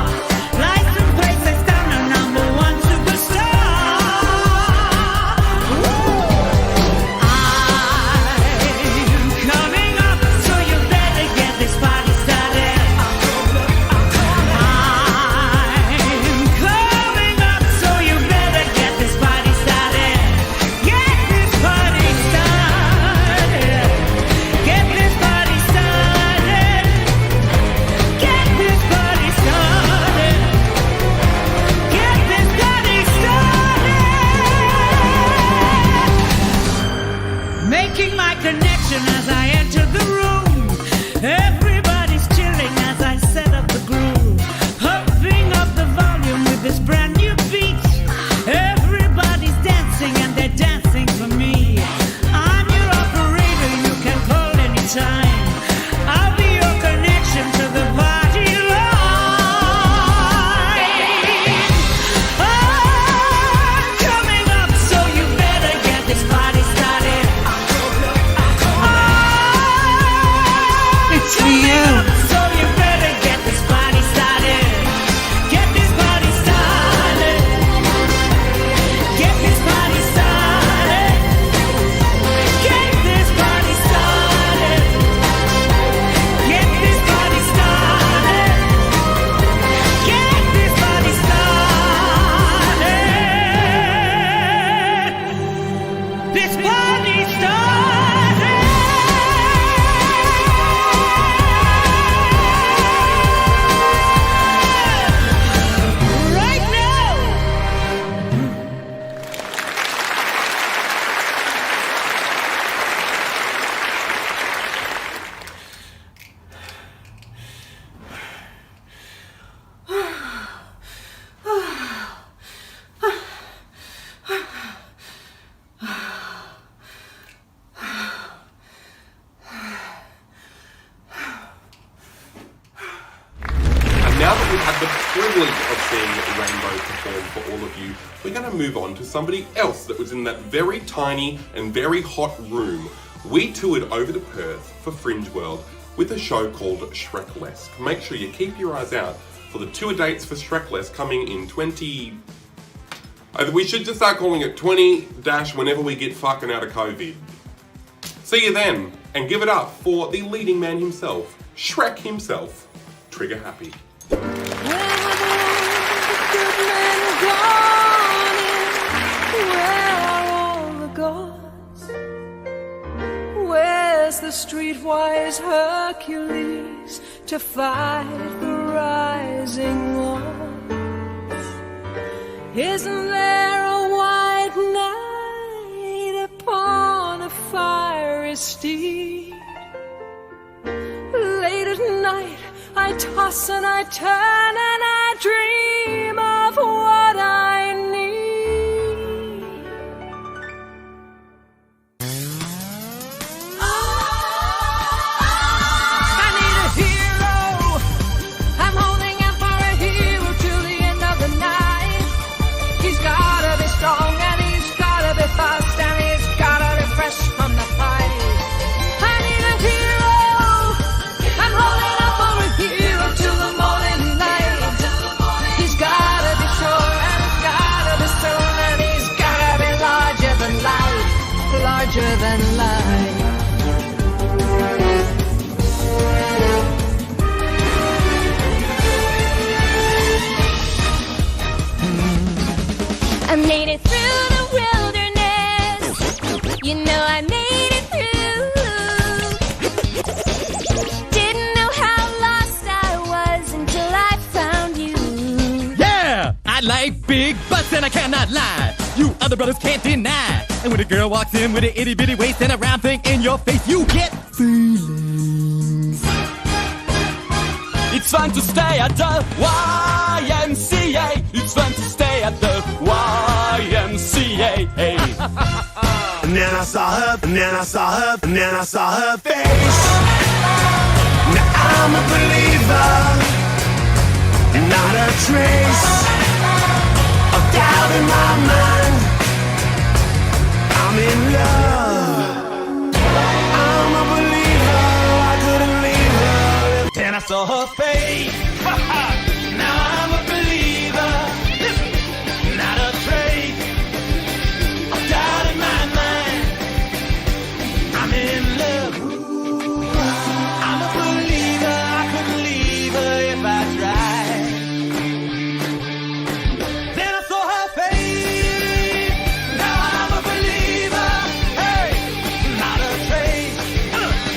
Speaker 7: License plate says down a number one superstar. I'm coming up, so you better get this party started. I'm coming up, so you better get this party started. Get this party started. Get this party started. Get this party started. Get this party started. Making my connection as I enter the room. Everybody's chilling as I set up the groove. Pumping up the volume with this brand new beat. Everybody's dancing and they're dancing for me. I'm your operator, you can call anytime. I'll be your connection to the party line. I'm coming up, so you better get this party started. It's for you. So you better get this party started. Get this party started.
Speaker 2: Rainbow performed for all of you, we're going to move on to somebody else that was in that very tiny and very hot room. We toured over to Perth for Fringe World with a show called Shreklesque. Make sure you keep your eyes out for the tour dates for Shreklesque coming in we should just start calling it 20-whenever we get fucking out of COVID. See you then, and give it up for the leading man himself, Shrek himself, Trigger Happy.
Speaker 7: Where's the streetwise Hercules to fight the rising odds? Isn't there a white knight upon a fiery steed? Late at night I toss and I turn and I dream of what I need. I need a hero. I'm holding out for a hero till the end of the night. He's gotta be strong and he's gotta be fast and he's gotta be fresh from the fight. I need a hero. I'm holding out for a hero till the morning light. He's gotta be sure and he's gotta be strong and he's gotta be larger than life, larger than life.
Speaker 6: I made it through the wilderness. You know I made it through. Didn't know how lost I was until I found you.
Speaker 3: Yeah, I like big butts and I cannot lie. You other brothers can't deny. And when a girl walks in with an itty bitty waist and a round thing in your face, you get feelings. It's fun to stay at the YMCA. It's fun to stay at the YMCA.
Speaker 9: And then I saw her, and then I saw her, and then I saw her face. Now I'm a believer, not a trace of doubt in my mind. I'm in love. I'm a believer, I couldn't leave her.
Speaker 3: Then I saw her face. Now I'm a believer. Listen, not a trace of doubt in my mind. I'm in love. I'm a believer. I couldn't leave her if I tried. Then I saw her face. Now I'm a believer. Hey, not a trace.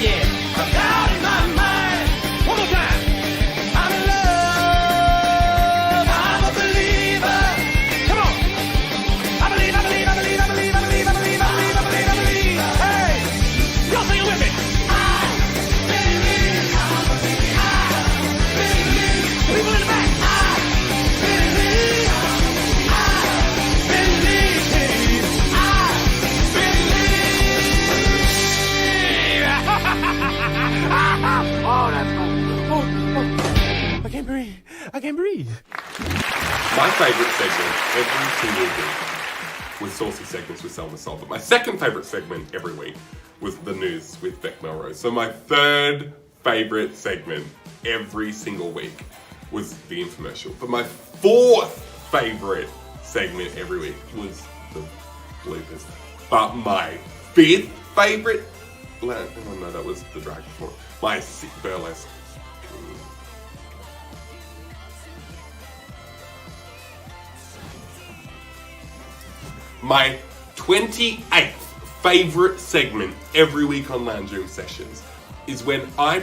Speaker 3: Yeah, of doubt in my mind. One more time. I'm in love. I'm a believer. Come on. I believe, I believe, I believe, I believe, I believe, I believe, I believe, I believe, I believe. Hey, y'all sing it with me. I believe. People in the back. I believe. Oh, that's fun. Oh, I can't breathe. I can't breathe.
Speaker 2: My favourite segment every single week was Saucy Segments with Selma Sol, but my second favourite segment every week was The News with Beck Melrose. So my third favourite segment every single week was the infomercial. But my fourth favourite segment every week was the bloopers. But my fifth favourite, oh no, that was the drag performance. My burlesque. My 28th favourite segment every week on Lounge Room Sessions is when I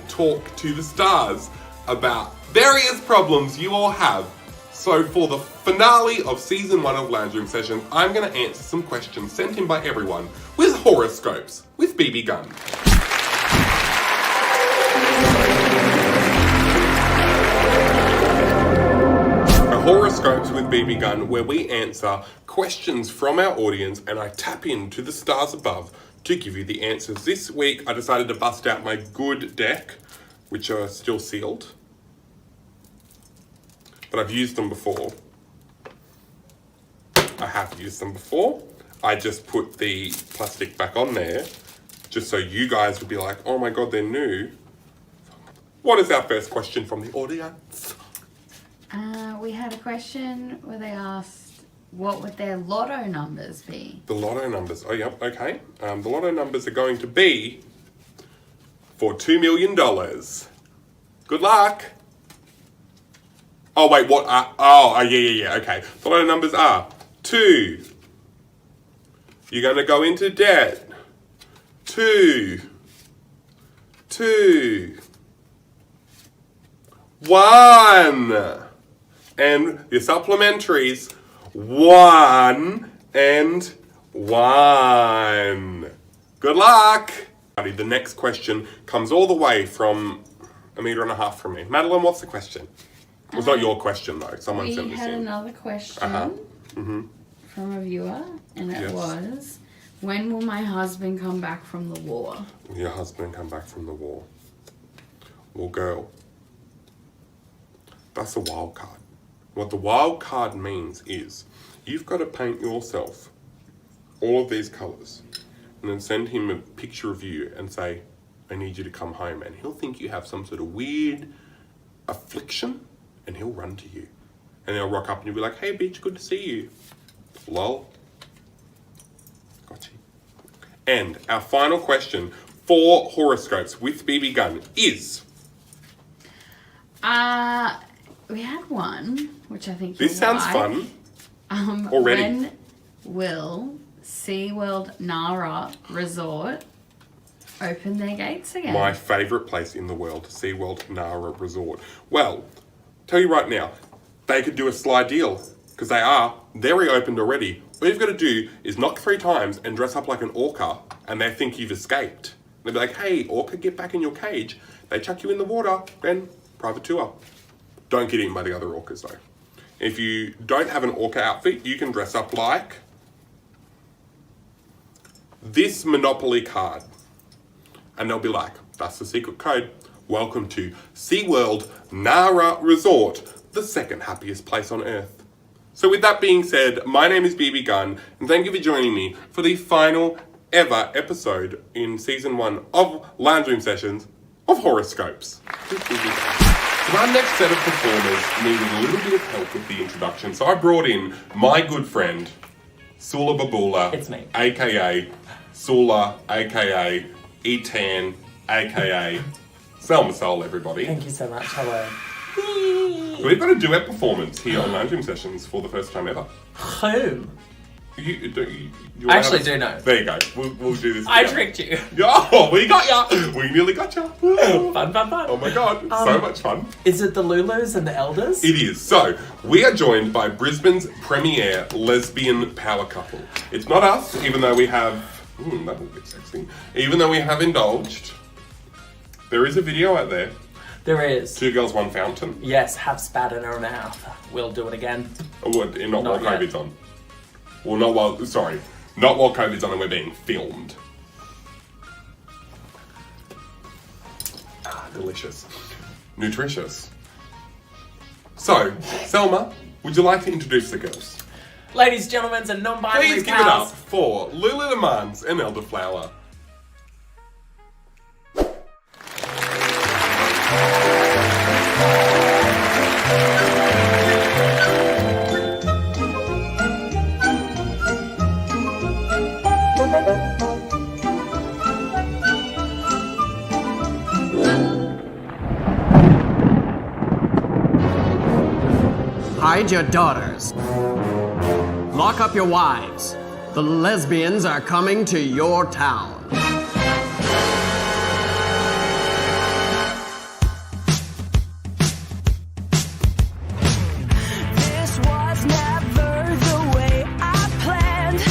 Speaker 2: talk to the stars about various problems you all have. So for the finale of season 1 of Lounge Room Sessions, I'm going to answer some questions sent in by everyone with horoscopes with BB Gunn. Horoscopes with BB Gunn, where we answer questions from our audience and I tap into the stars above to give you the answers. This week I decided to bust out my good deck, which are still sealed. but I've used them before. I have used them before. I just put the plastic back on there just so you guys would be like, oh my god, they're new. What is our first question from the audience?
Speaker 10: We had a question where they asked, what would their lotto numbers be?
Speaker 2: The lotto numbers. Oh, yep, okay. The lotto numbers are going to be for $2 million. Good luck. Oh, wait, what? Yeah, okay. The lotto numbers are 2. You're going to go into debt. 2. 1. And your supplementaries, 1 and 1. Good luck. The next question comes all the way from 1.5 meters from me. Madeline, what's the question? It was not your question though. Someone sent
Speaker 10: We
Speaker 2: this
Speaker 10: had
Speaker 2: in.
Speaker 10: another question from a viewer, and it
Speaker 2: Yes.
Speaker 10: was, when will my husband come back from the war?
Speaker 2: Your husband come back from the war. Well, girl, that's a wild card. What the wild card means is you've got to paint yourself all of these colours and then send him a picture of you and say, I need you to come home. And he'll think you have some sort of weird affliction and he'll run to you. And he'll rock up and you'll be like, hey bitch, good to see you. Lol. Gotcha. And our final question for horoscopes with BB Gun is...
Speaker 10: We had one, which I think
Speaker 2: This sounds fun. Already.
Speaker 10: When will SeaWorld Nara Resort open their gates again?
Speaker 2: My favourite place in the world, SeaWorld Nara Resort. Well, tell you right now, they could do a sly deal, because they're reopened already. All you've got to do is knock 3 times and dress up like an orca, and they think you've escaped. They'll be like, hey, orca, get back in your cage. They chuck you in the water, then private tour. Don't get eaten by the other orcas though. If you don't have an orca outfit, you can dress up like this Monopoly card. And they'll be like, that's the secret code. Welcome to SeaWorld Nara Resort, the second happiest place on earth. So with that being said, my name is BB Gun, and thank you for joining me for the final ever episode in season 1 of Lounge Room Sessions of Horoscopes. So our next set of performers needed a little bit of help with the introduction, so I brought in my good friend, Sula Babula.
Speaker 5: It's me.
Speaker 2: AKA Sula, AKA Etan, AKA Selma Soul, everybody.
Speaker 5: Thank you so much. Hello.
Speaker 2: So we've got a duet performance here on Lounge Room Sessions for the first time ever.
Speaker 5: Who?
Speaker 2: You
Speaker 5: I actually do know.
Speaker 2: There you go. We'll do this
Speaker 5: I
Speaker 2: together.
Speaker 5: tricked you.
Speaker 2: Oh, we got ya! We nearly got ya!
Speaker 5: Fun.
Speaker 2: Oh my god, so much fun.
Speaker 5: Is it the Lulus and the Elders?
Speaker 2: It is. So, we are joined by Brisbane's premier lesbian power couple. It's not us, even though we have... that will get sexy. Even though we have indulged, there is a video out there.
Speaker 5: There is.
Speaker 2: 2 girls, 1 fountain.
Speaker 5: Yes, have spat in her mouth. We'll do it again.
Speaker 2: Not while
Speaker 5: Not yet.
Speaker 2: COVID's on. Well, not while COVID's on and we're being filmed. Delicious. Nutritious. So, Selma, would you like to introduce the girls?
Speaker 5: Ladies, gentlemen, and non-binary
Speaker 2: Please give it up
Speaker 5: pals.
Speaker 2: for Lulu Lemans and Elderflower.
Speaker 11: Hide your daughters. Lock up your wives. The lesbians are coming to your town.
Speaker 7: This was never the way I planned,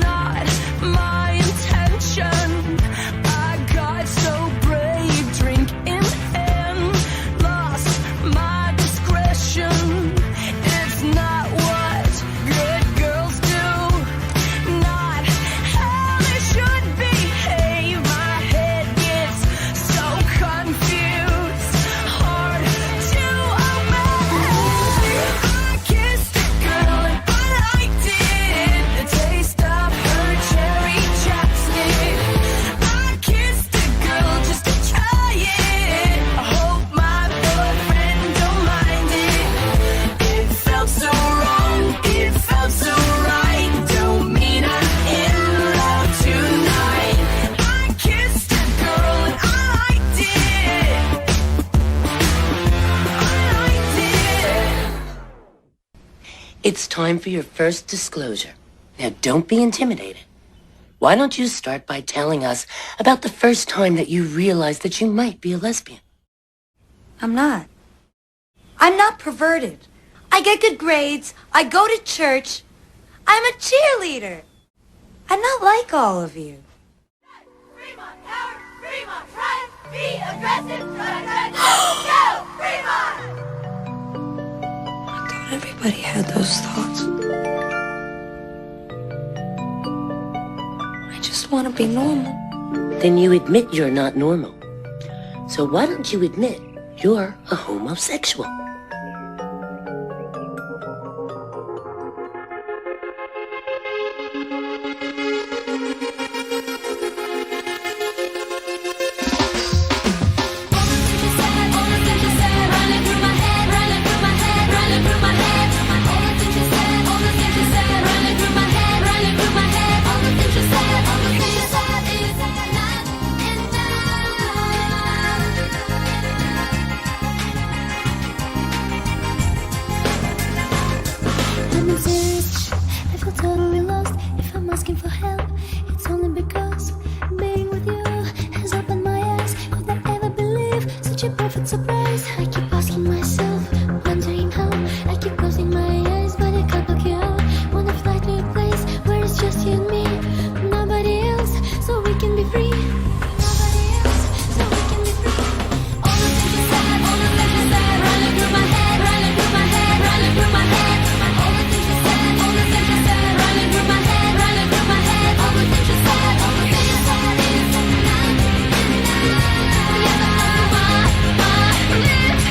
Speaker 7: not my intention. I got so brave, drink in hand, lost my discretion. It's not what good girls do, not how they should be.
Speaker 12: It's time for your first disclosure. Now, don't be intimidated. Why don't you start by telling us about the first time that you realized that you might be a lesbian?
Speaker 7: I'm not. I'm not perverted. I get good grades. I go to church. I'm a cheerleader. I'm not like all of you.
Speaker 6: Fremont, Howard, Fremont, try it. Be aggressive, try go, Fremont!
Speaker 7: I thought everybody had those thoughts. I just want to be normal.
Speaker 12: Then you admit you're not normal. So why don't you admit you're a homosexual?
Speaker 6: I'm serious. I feel totally lost. If I'm asking for help, it's only because being with you has opened my eyes. Could I ever believe such a perfect surprise? I keep asking myself, wondering how. I keep closing my eyes, but I can't look you out. Wanna fly to a place where it's just you and me, nobody else, so we can be free. Nobody else, so we can be free. All the things you said, all the things you said, running through my head, running through my head, running through my head. All the things you said, all the things you said, running through my head, running through my head. All the things you said, all the things you said is enough, enough. Yes, I know my lips is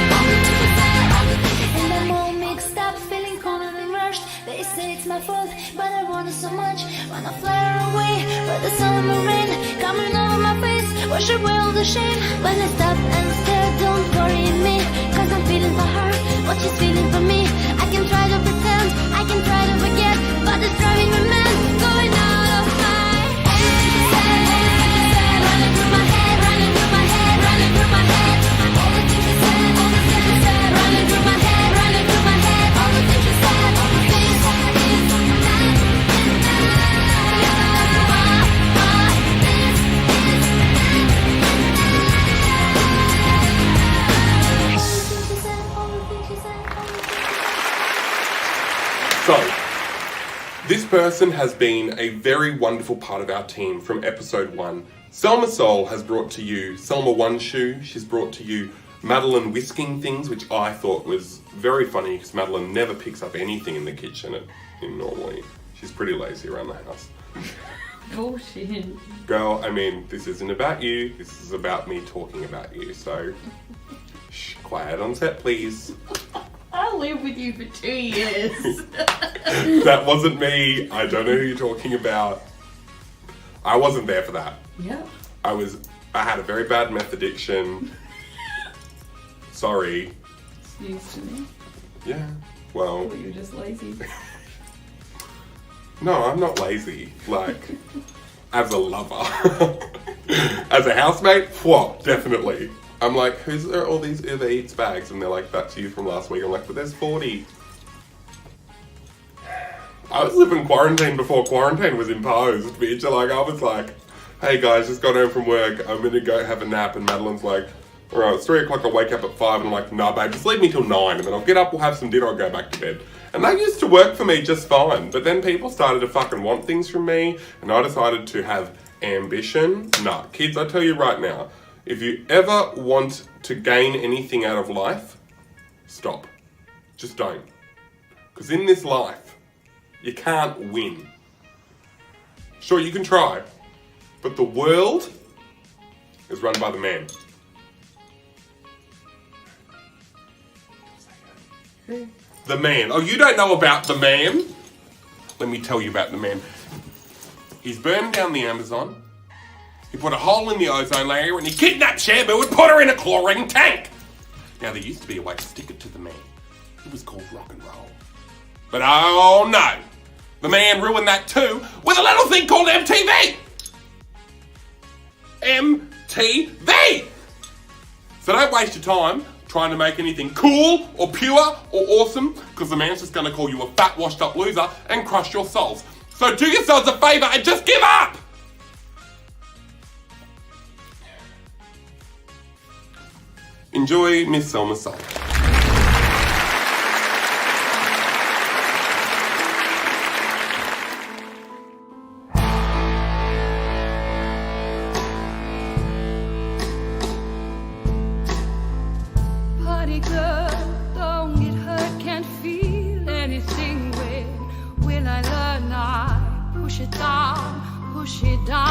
Speaker 6: all the things you said, all the things you said. And I'm all mixed up, feeling cornered and rushed. They say it's my fault, but I want it so much. Wanna fly away, but the summer rain coming over my face, wash away all the shame. When I stop and stare, don't worry me, cause I'm feeling for her what she's feeling for me. I can try to pretend, I can try to forget, but it's driving me mad, going out of my head. Running through my head, running through my head, running through my head. All the things you said, all the things you said, running through my head, running through my head. All the things you said, all the things you said is enough, enough. Yes, I know my lips is
Speaker 2: So, this person has been a very wonderful part of our team from episode 1. Selma Soul has brought to you Selma One Shoe. She's brought to you Madeline whisking things, which I thought was very funny because Madeline never picks up anything in the kitchen normally. She's pretty lazy around the house.
Speaker 10: Bullshit.
Speaker 2: Girl, I mean, this isn't about you. This is about me talking about you. So, shh, quiet on set, please.
Speaker 10: I lived with you for 2 years.
Speaker 2: That wasn't me. I don't know who you're talking about. I wasn't there for that.
Speaker 10: Yeah.
Speaker 2: I had a very bad meth addiction. Sorry.
Speaker 10: It's news to me.
Speaker 2: Yeah.
Speaker 10: I
Speaker 2: Well,
Speaker 10: thought you were just lazy.
Speaker 2: no, I'm not lazy. Like, as a lover. As a housemate, what? Definitely. I'm like, who's there all these Uber Eats bags? And they're like, that's you from last week. I'm like, but there's 40. I was living quarantine before quarantine was imposed, bitch. Like, I was like, hey guys, just got home from work. I'm gonna go have a nap. And Madeline's like, all right, it's 3 o'clock. I'll wake up at 5. And I'm like, nah, babe, just leave me till 9. And then I'll get up, we'll have some dinner, I'll go back to bed. And that used to work for me just fine. But then people started to fucking want things from me. And I decided to have ambition. Nah, kids, I tell you right now, if you ever want to gain anything out of life, stop. Just don't. Because in this life, you can't win. Sure, you can try, but the world is run by the man. The man. Oh, you don't know about the man? Let me tell you about the man. He's burned down the Amazon. He put a hole in the ozone layer and he kidnapped Shamu and put her in a chlorine tank. Now, there used to be a way to stick it to the man. It was called rock and roll. But oh no, the man ruined that too with a little thing called MTV. MTV! So don't waste your time trying to make anything cool or pure or awesome, because the man's just going to call you a fat, washed up loser and crush your souls. So do yourselves a favour and just give up! Enjoy Miss Selma's song.
Speaker 7: Party girl, don't get hurt, can't feel anything. When will I learn? I push it down, push it down.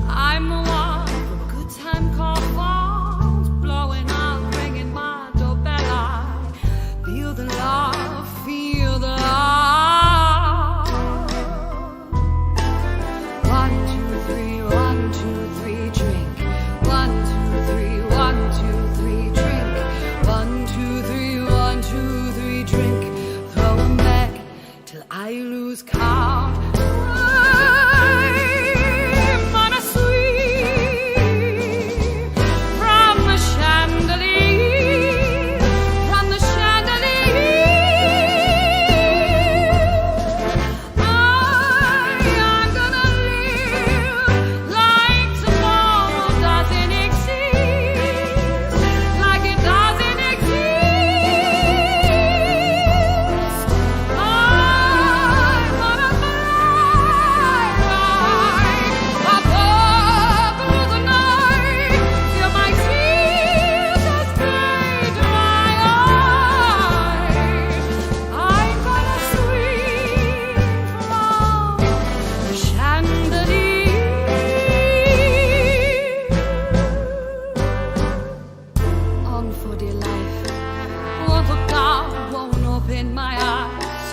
Speaker 7: I'm the one from good time call phones, blowing out, ringing my doorbell. I feel the love, feel the love. 1, 2, 3, 1, 2, 3, drink. 1, 2, 3, 1, 2, 3, drink. 1, 2, 3, 1, 2, 3, drink. Throw 'em back till I lose count. I'm on a sweep from the chandelier, from the chandelier. I'm gonna live like tomorrow doesn't exist, like it doesn't exist. I'm gonna fly above through the night till my tears just stay dry. I'm gonna swing from the chandelier. On for dear life, won't look down, won't open my eyes.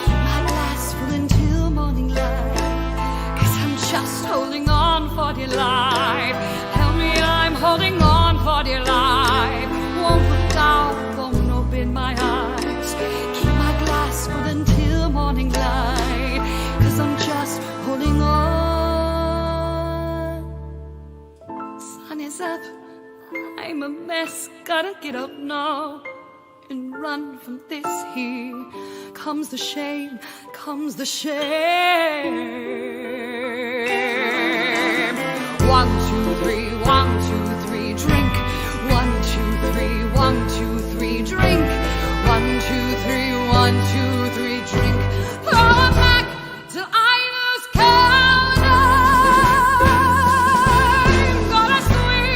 Speaker 7: Keep my glass full until morning light, 'cause I'm just holding on for dear life. Tell me I'm holding on for dear life. Won't look down, won't open my eyes. Keep my glass full until morning light, 'cause I'm just holding on. Sun is up, I'm a mess, gotta get up now and run from this here. Comes the shame, comes the shame. 1, 2, 3, 1, 2, 3, drink. 1, 2, 3, 1, 2, 3, drink. 1, 2, 3, 1, 2, 3, drink. Throw it back till I lose count. I'm gonna swing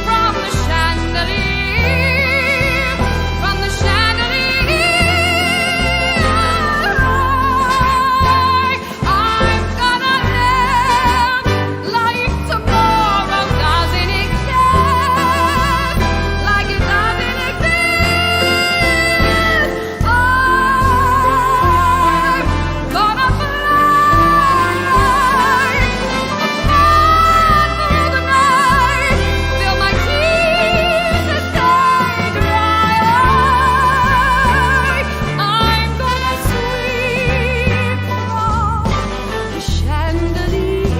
Speaker 7: from the chandelier, from the chandelier. I'm gonna live like tomorrow doesn't exist, like it doesn't exist. I'm gonna fly through the night till my tears just stay dry. I'm gonna swing from the chandelier.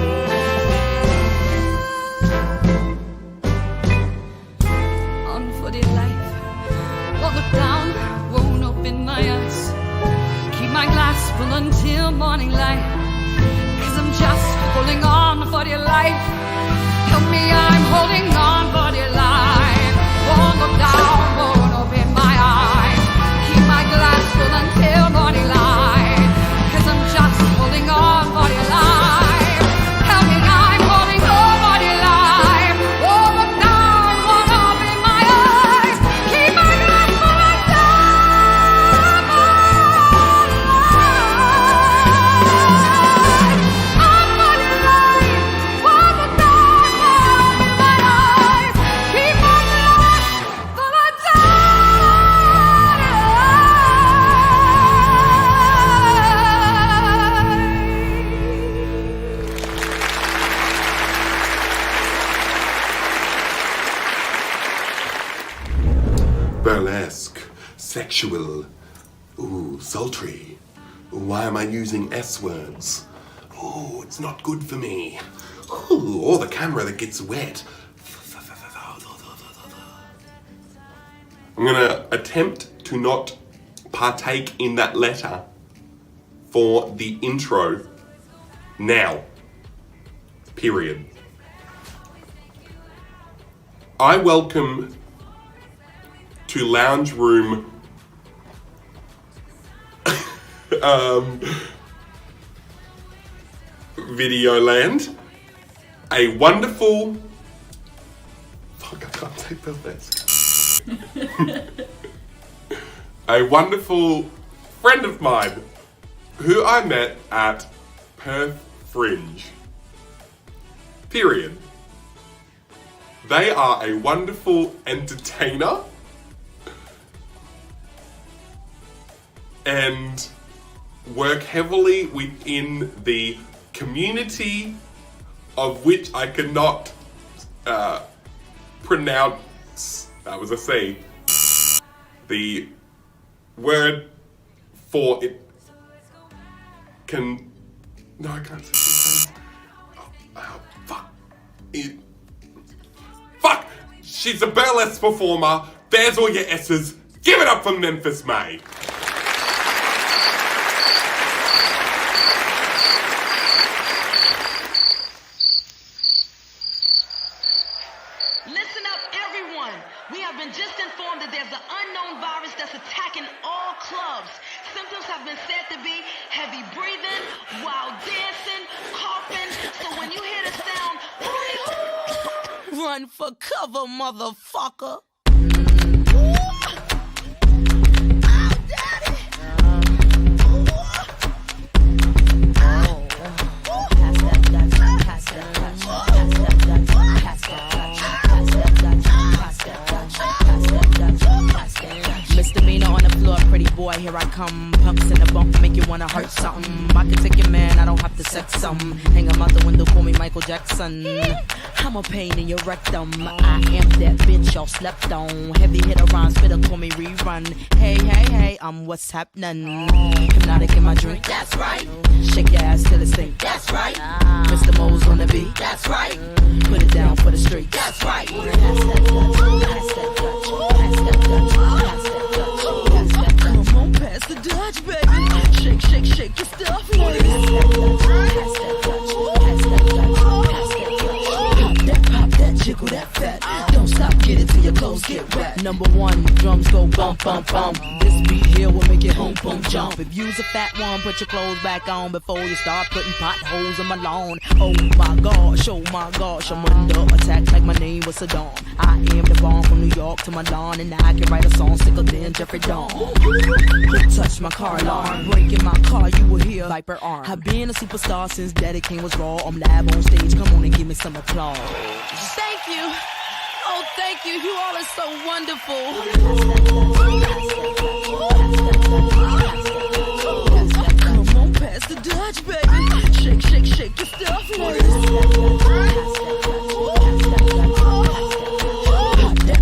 Speaker 7: On for dear life, won't look down, won't open my eyes. Keep my glass full until morning light, 'cause I'm just holding on for dear life. Help me, I'm holding on for dear life. Won't look down, won't open my eyes. Keep my glass full until morning light, 'cause I'm just holding on for dear life. Help me, I'm holding on for dear life. Won't look down, won't open my eyes. Keep my glass full until morning light. I'm for dear life. Won't look down, won't open my eyes. Keep my glass full until
Speaker 2: Burlesque, sexual, ooh, sultry. Why am I using S words? Oh, it's not good for me. Ooh, or the camera that gets wet. I'm gonna attempt to not partake in that letter for the intro now. Period. I welcome to Lounge Room Videoland a wonderful fuck, I can't say birthdays. A wonderful friend of mine who I met at Perth Fringe. Period. They are a wonderful entertainer and work heavily within the community of which I cannot pronounce, that was a C, the word for it can, no I can't say it. Fuck. Fuck! She's a burlesque performer. There's all your S's. Give it up for Memphis May.
Speaker 13: Listen up, everyone. We have been just informed that there's an unknown virus that's attacking all clubs. Symptoms have been said to be heavy breathing, wild dancing, coughing. So when you hear the sound, run for cover, motherfucker. Misdemeanor on the floor, pretty boy, here I come. Pumps in the bump, make you wanna hurt something. I can take your man, I don't have to sex some. Hang him out the window, call me Michael Jackson. I'm a pain in your rectum. I am that bitch y'all slept on. Heavy hitter rhymes, spitter, call me rerun. Hey, hey, hey, I'm what's happening. Hypnotic in my drink, that's right. Shake your ass till it stink, that's right. Mr. Mo's on the beat, that's right. Put it down for the street, that's right. Pass that Dutch, pass that Dutch, pass that Dutch, pass that Dutch, pass that Dutch. Come on, pass the Dutch, baby. Shake, shake, shake your stuff, ladies. Pass that Dutch, pass that Dutch, pass that Dutch, pass that Dutch. Pop that, jiggle that fat. Don't stop, get it till your clothes get wet. Number one, drums go bump, bump, bump. This beat here will make it boom, boom, jump. If you's a fat one, put your clothes back on before you start putting potholes in my lawn. Oh my gosh, I'm under attack like my name was Saddam. I am the bomb from New York to Milan, and I can write a song sicker than Jeffrey Dawn. Who touched my car alarm? Breaking my car, you will hear Viper arm. I've been a superstar since Daddy King was raw. I'm live on stage, come on and give me some applause. Thank you. Oh, thank you. You all are so wonderful. Come on, pass the Dutch, baby. Shake, shake, shake your stuff, ladies.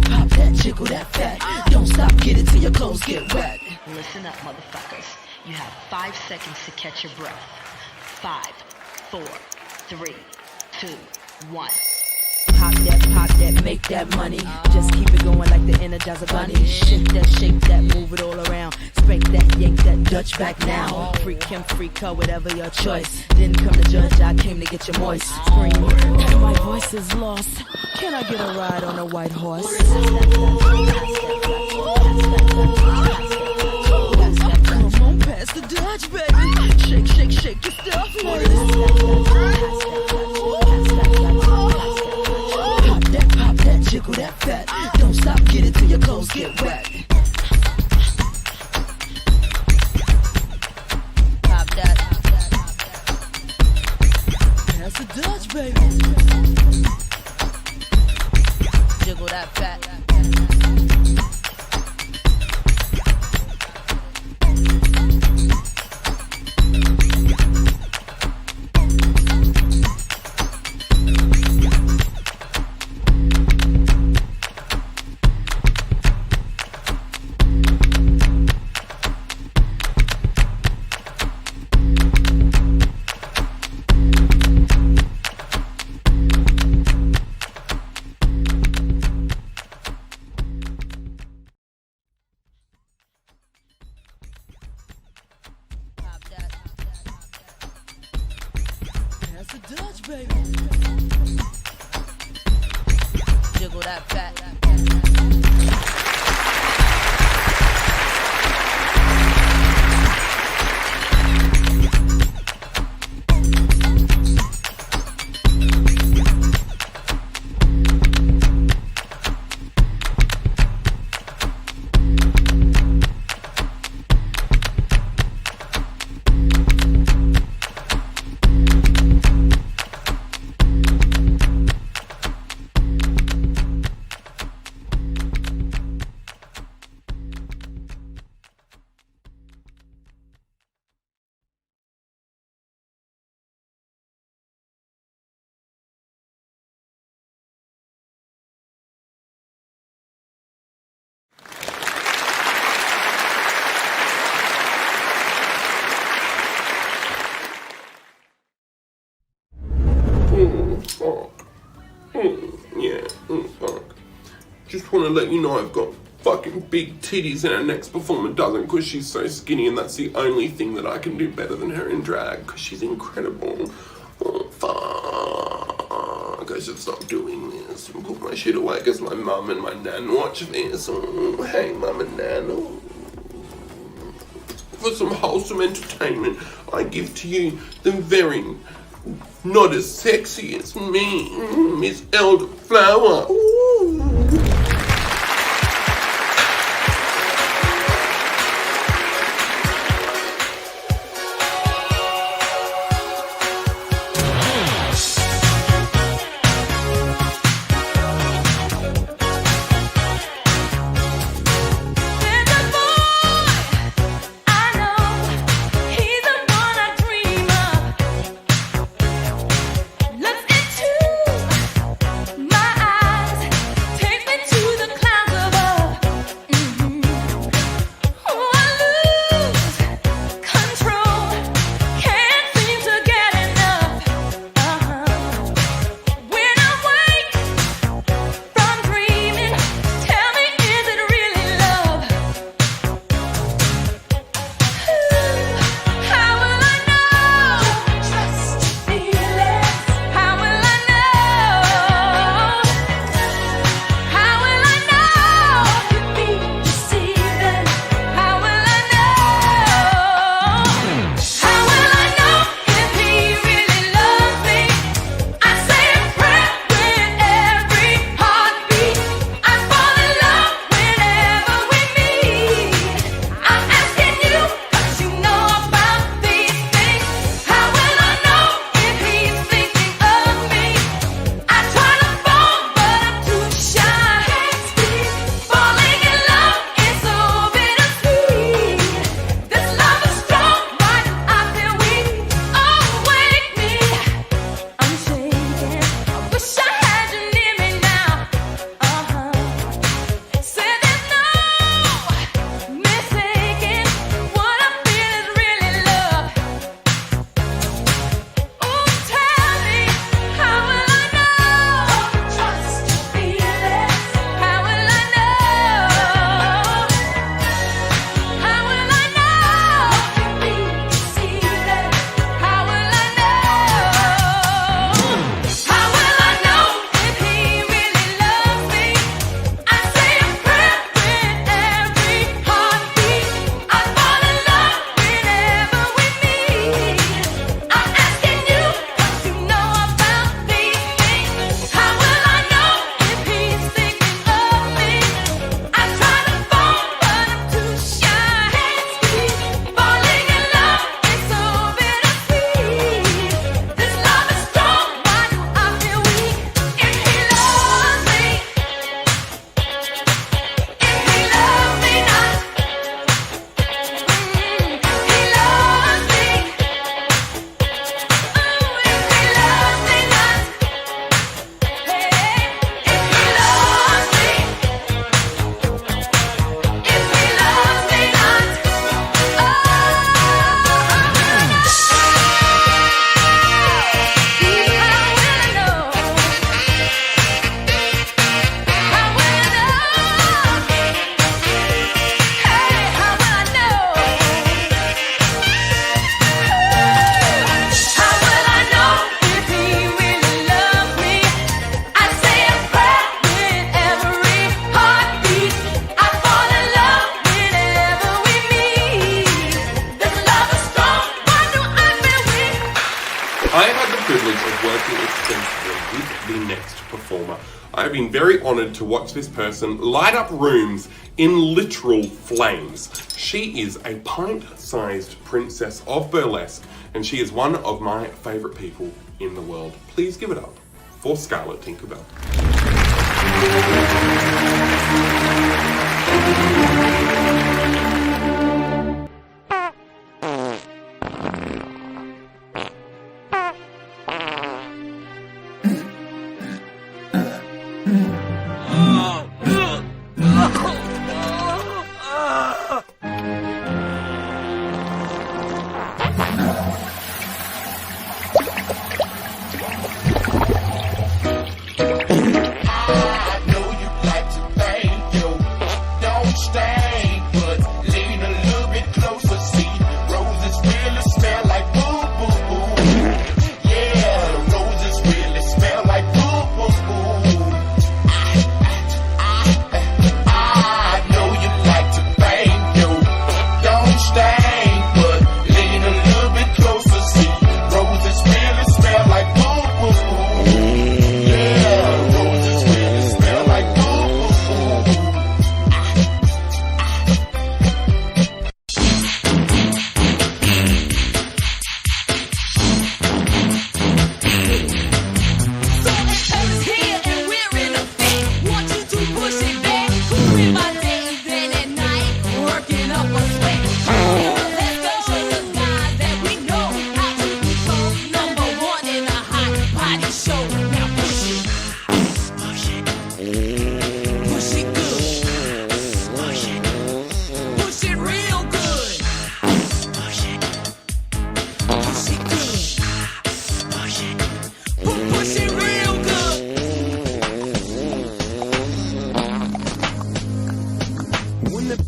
Speaker 13: Pop that, jiggle that fat. Don't stop, get it till your clothes get wet. Listen up, motherfuckers. You have 5 seconds to catch your breath. 5, 4, 3, 2, 1. Pop that, make that money. Just keep it going like the Energizer Bunny. Shake that, move it all around. Spank that, yank that Dutch back now. Freak him, freak her, whatever your choice. Didn't come to judge, I came to get you moist. Scream, my voice is lost. Can I get a ride on a white horse? Come on, pass the Dutch, baby. Shake, shake, shake your stuff, ladies. Pop that, jiggle that fat. Don't stop, get it till your clothes get wet. Pop that. Pass the Dutch, baby. Jiggle that fat. that fat.
Speaker 2: Fuck. Just want to let you know I've got fucking big titties and our next performer doesn't because she's so skinny, and that's the only thing that I can do better than her in drag because she's incredible. Oh, fuck. I should stop doing this and put my shit away because my mum and my nan watch this. Oh, hey, mum and nan. Oh. For some wholesome entertainment, I give to you the very not as sexy as me, Miss Elderflower. Ooh.
Speaker 7: Look into my eyes.
Speaker 2: have been very honoured to watch this person light up rooms in literal flames. She is a pint-sized princess of burlesque, and she is one of my favourite people in the world. Please give it up for Scarlett Tinkerbell.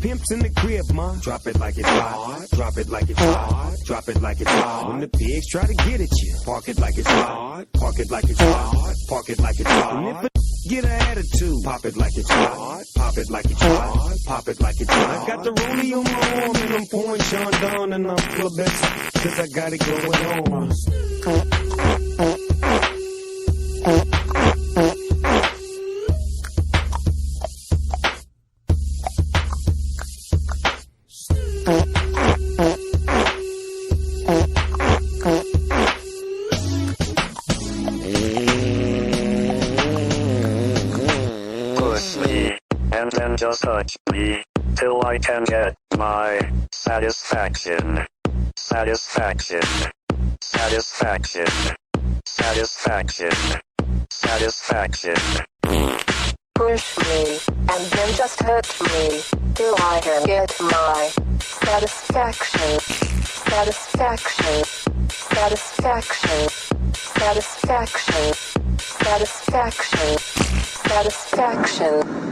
Speaker 9: Pimps in the crib, ma. Drop it like it's hot. Drop it like it's hot. Drop it like it's hot. When the pigs try to get at you, park it like it's hot. Park it like it's hot. Park it like it's hot. And if a get an attitude, pop it like it's hot. Pop it like it's hot. Pop it like it's hot. I got the rollie on my arm and I'm pouring Sean down and I'm full of bets cause I got it going on.
Speaker 14: Just touch me till I can get my satisfaction. Satisfaction. Satisfaction. Satisfaction. Satisfaction.
Speaker 15: Push me and then just hurt me till I can get my satisfaction. Satisfaction. Satisfaction. Satisfaction. Satisfaction. Satisfaction.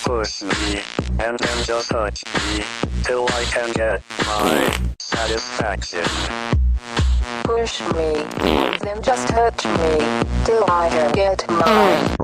Speaker 14: Push me and then just touch me till I can get my satisfaction.
Speaker 15: Push me and then just hurt me till I can get my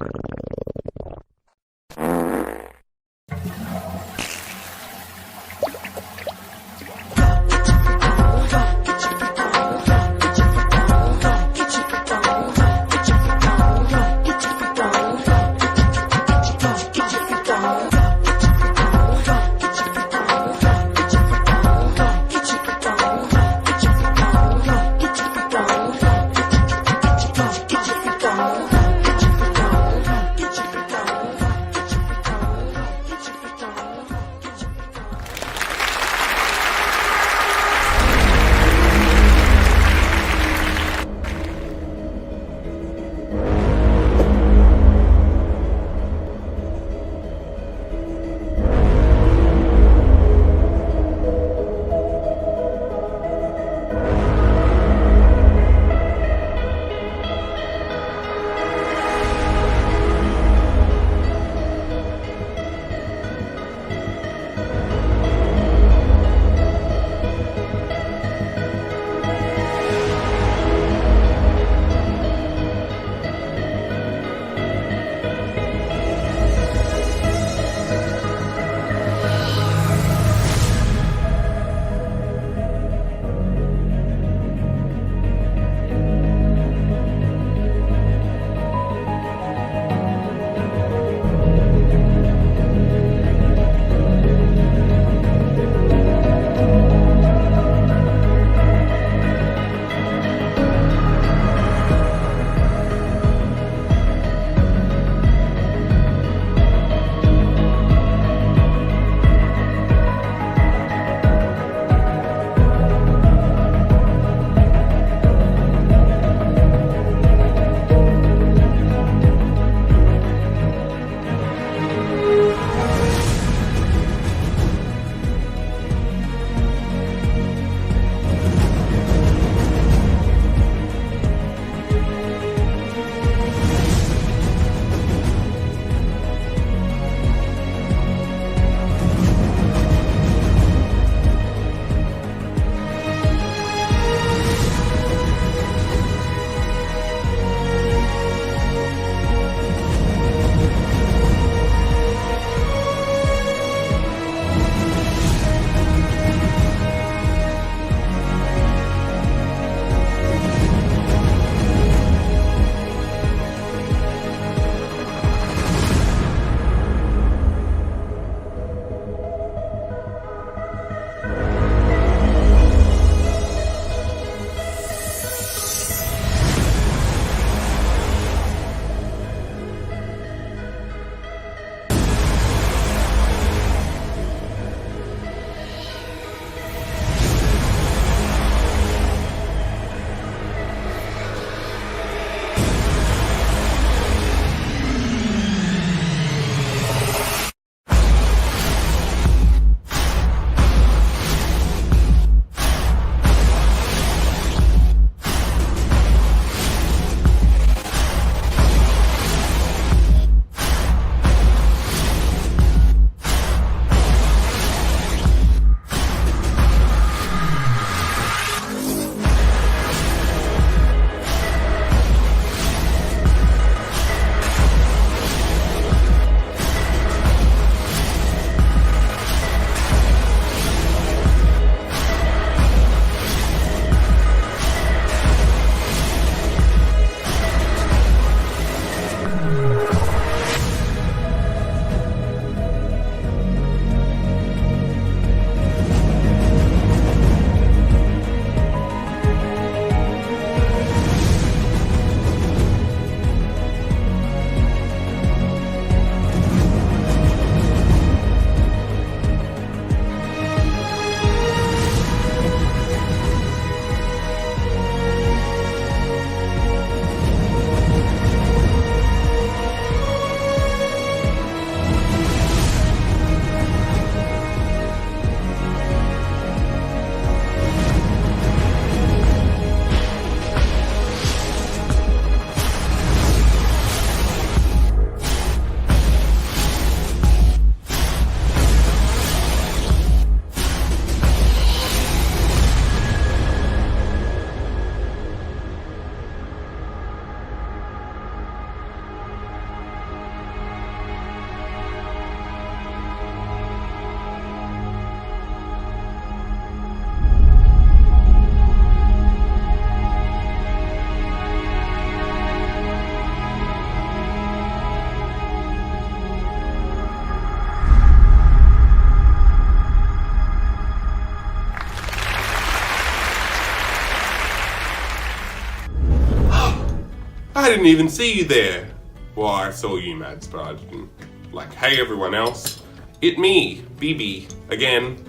Speaker 2: didn't even see you there. Well, I saw you, Mads, but I didn't. Like, hey everyone else. It me, BB, again.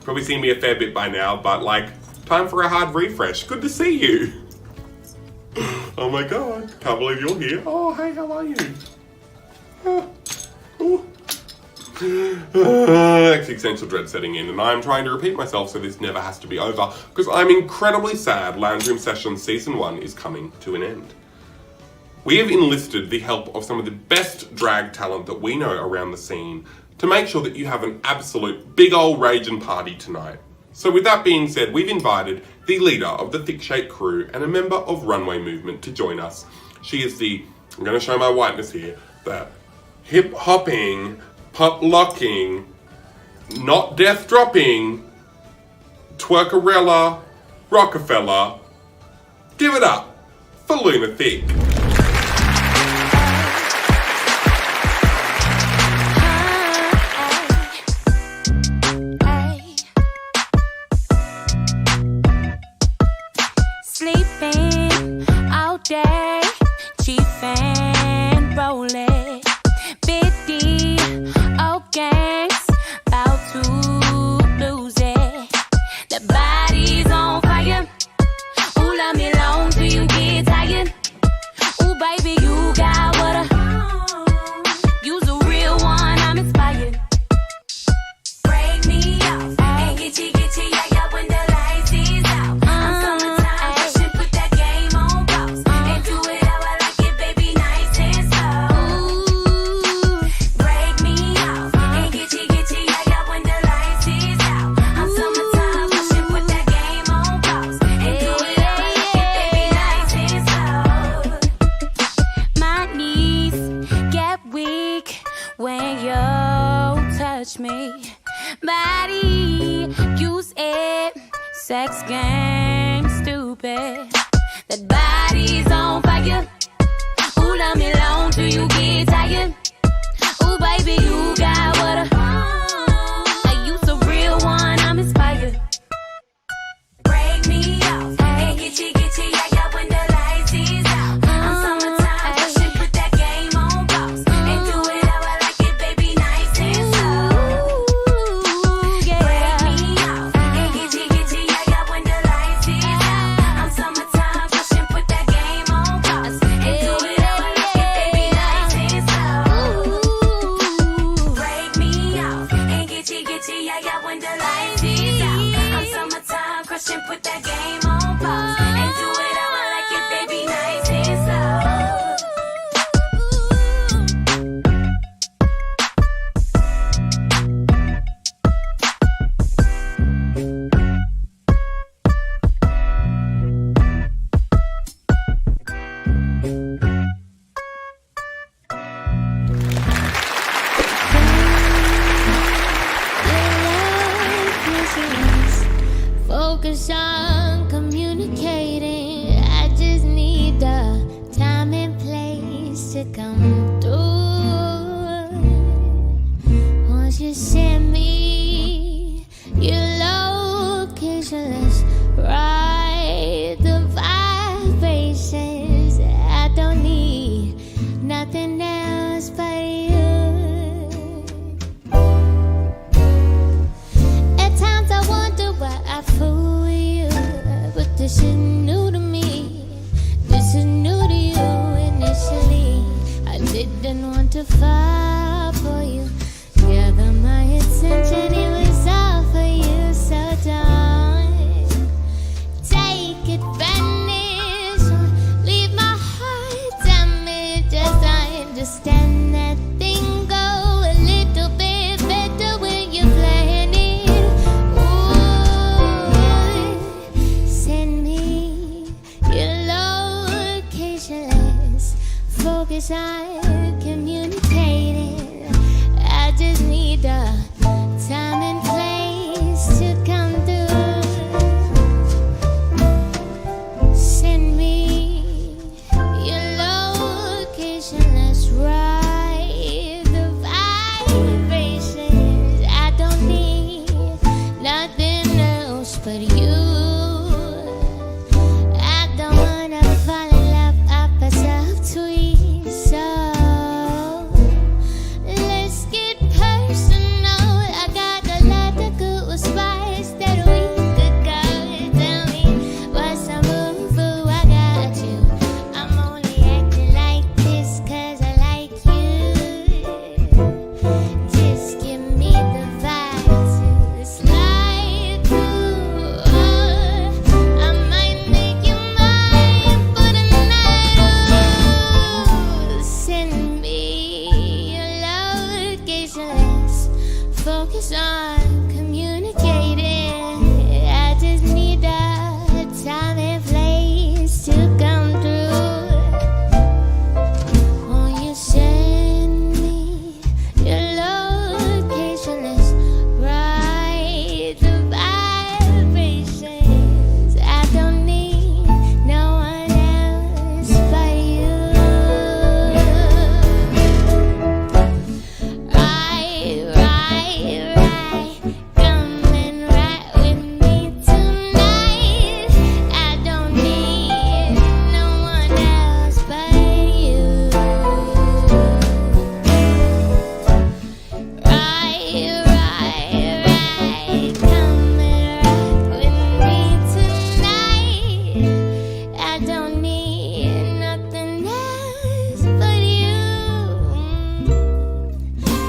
Speaker 2: Probably seen me a fair bit by now, but like, time for a hard refresh. Good to see you. Oh my god, can't believe you're here. Oh, hey, how are you? Existential dread setting in, and I'm trying to repeat myself so this never has to be over, because I'm incredibly sad Lounge Room Sessions Season 1 is coming to an end. We have enlisted the help of some of the best drag talent that we know around the scene to make sure that you have an absolute big ol' ragin' party tonight. So with that being said, we've invited the leader of the Thick Shake crew and a member of Runway Movement to join us. She is the, I'm going to show my whiteness here, the hip-hopping, pop-locking, not death-dropping, twerkarella, Rockefeller. Give it up for Luna Thick.
Speaker 7: Sleeping all day, chiefin', rollin', big D, oh gangs, about to lose it. The body's on fire. Ooh, love me long till you get tired. Ooh, baby, you got what you's a real one, I'm inspired. Break me off and get you, yeah, yeah, when the lights is out. I'm summertime, pushing, put that game on pause. And do it how I like it, baby, nice and slow. Ooh, break me off and get you, yeah, yeah, when the lights is out. I'm summertime, pushing, put that game on pause. And do it how I like it, baby, nice and slow. My knees get weak when you touch me. Body, use it, sex game, stupid. That body's on fire. Ooh, love me long till you get tired. Ooh, baby, you got what you's a real one, I'm inspired. Break me off and get you, yeah, yeah, when the lights is out. I'm summertime, pushing, put that game on pause. And do it how I like it, baby, nice and slow. Break me off and get you, yeah, yeah, when the lights is out. I'm summertime, pushing, put that game on pause. And do it how I like it, baby, nice and slow. Break me off and get you, yeah, yeah, when the lights is out. I'm summertime, crushing, put that game on pause. And do it how I like it, baby, nice and slow. Focus on communicating. I just need the time and place to come through. Once you send me your location, let's ride the vibrations. I don't need nothing else but you. At times I wonder why I fool you, but this is new to me. This is new to you. Initially, I didn't want to fall for you. Gather my attention, it was all for you. So don't take advantage, leave my heart damaged. As I understand that thing go a little bit better when you plan it. Ooh, send me your location, let's focus on communicating. I just need the time and
Speaker 6: focus on communicating. I just need a time and place to come through. Won't you send me your location? Let's ride the vibrations. I don't need no one else but you. Come and ride with me tonight. I don't need no one else but you. Come and ride with me tonight. I don't need nothing else but you.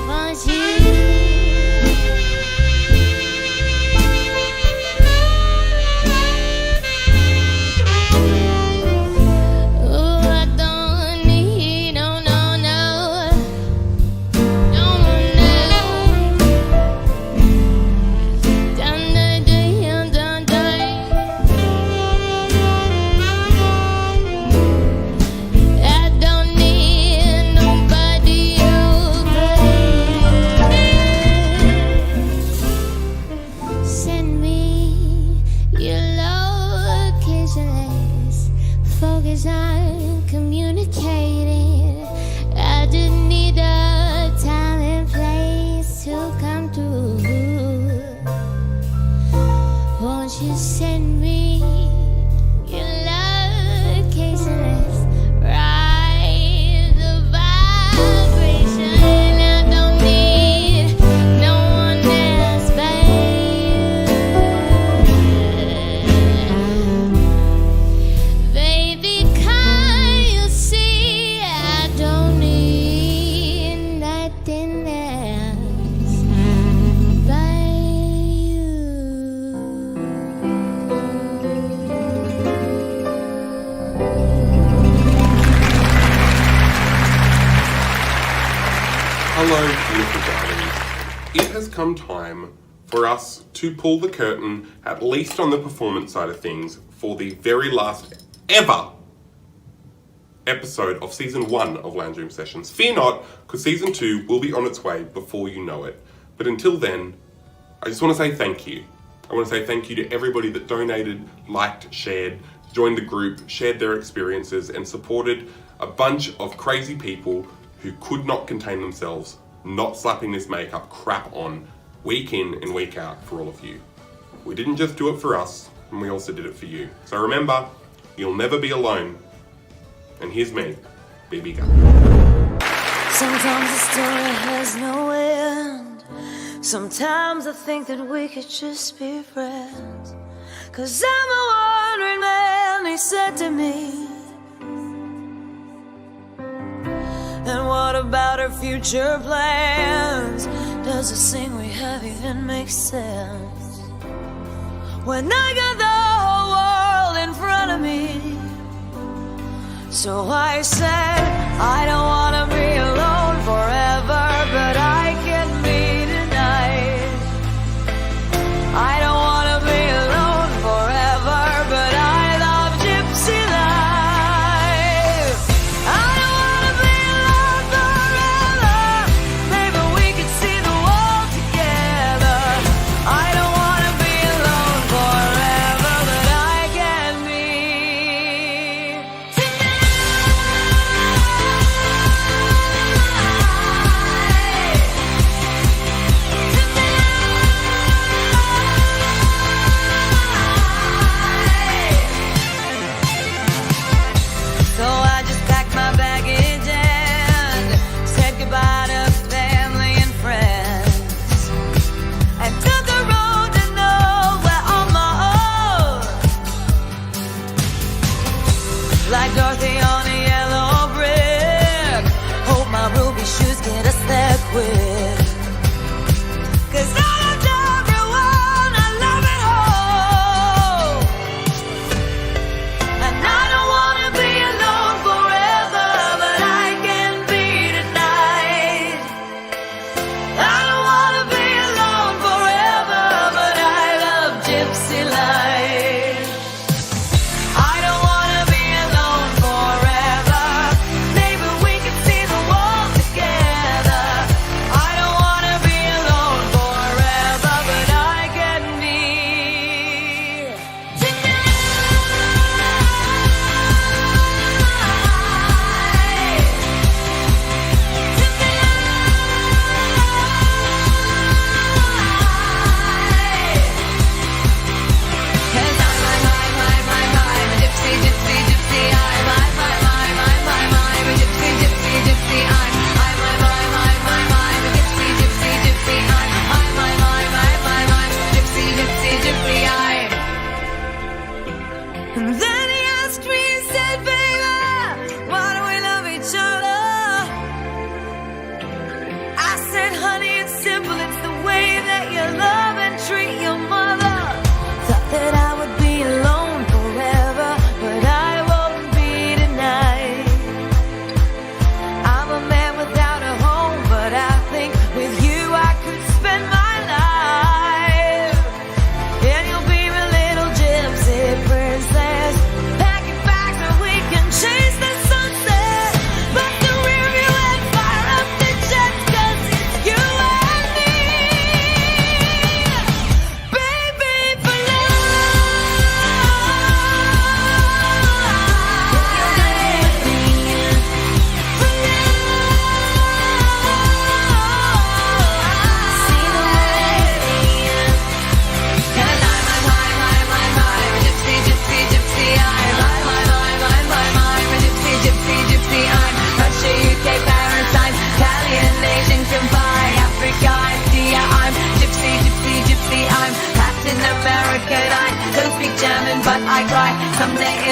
Speaker 6: Want you. Ooh, I don't need no one else. Dun, dun, dun, dun, dun. I don't need nobody else but you. Send me your location. Let's focus on communicating. I just need a time and place to come through. Won't you send me your location? Let's ride the vibration. I don't need no one else but you. Baby, can't you see I don't need nothing else but you.
Speaker 2: Hello, beautiful darlings. It has come time for us to pull the curtain, at least on the performance side of things, for the very last ever episode of Season 1 of Lounge Room Sessions. Fear not, because Season 2 will be on its way before you know it. But until then, I just want to say thank you. I want to say thank you to everybody that donated, liked, shared, joined the group, shared their experiences, and supported a bunch of crazy people who could not contain themselves, not slapping this makeup crap on week in and week out for all of you. We didn't just do it for us, and we also did it for you. So remember, you'll never be alone. And here's me, BB Gun.
Speaker 7: Sometimes the story has no end. Sometimes I think that we could just be friends. 'Cause I'm a wandering man, he said to me. And what about our future plans? Does the thing we have even make sense? When I got the whole world in front of me. So I said, I don't wanna be alone forever, but I can be tonight. I don't wanna be alone forever, but I love gypsy life. I don't wanna be alone forever, maybe we could see the world together. I don't wanna be alone forever, but I can be tonight.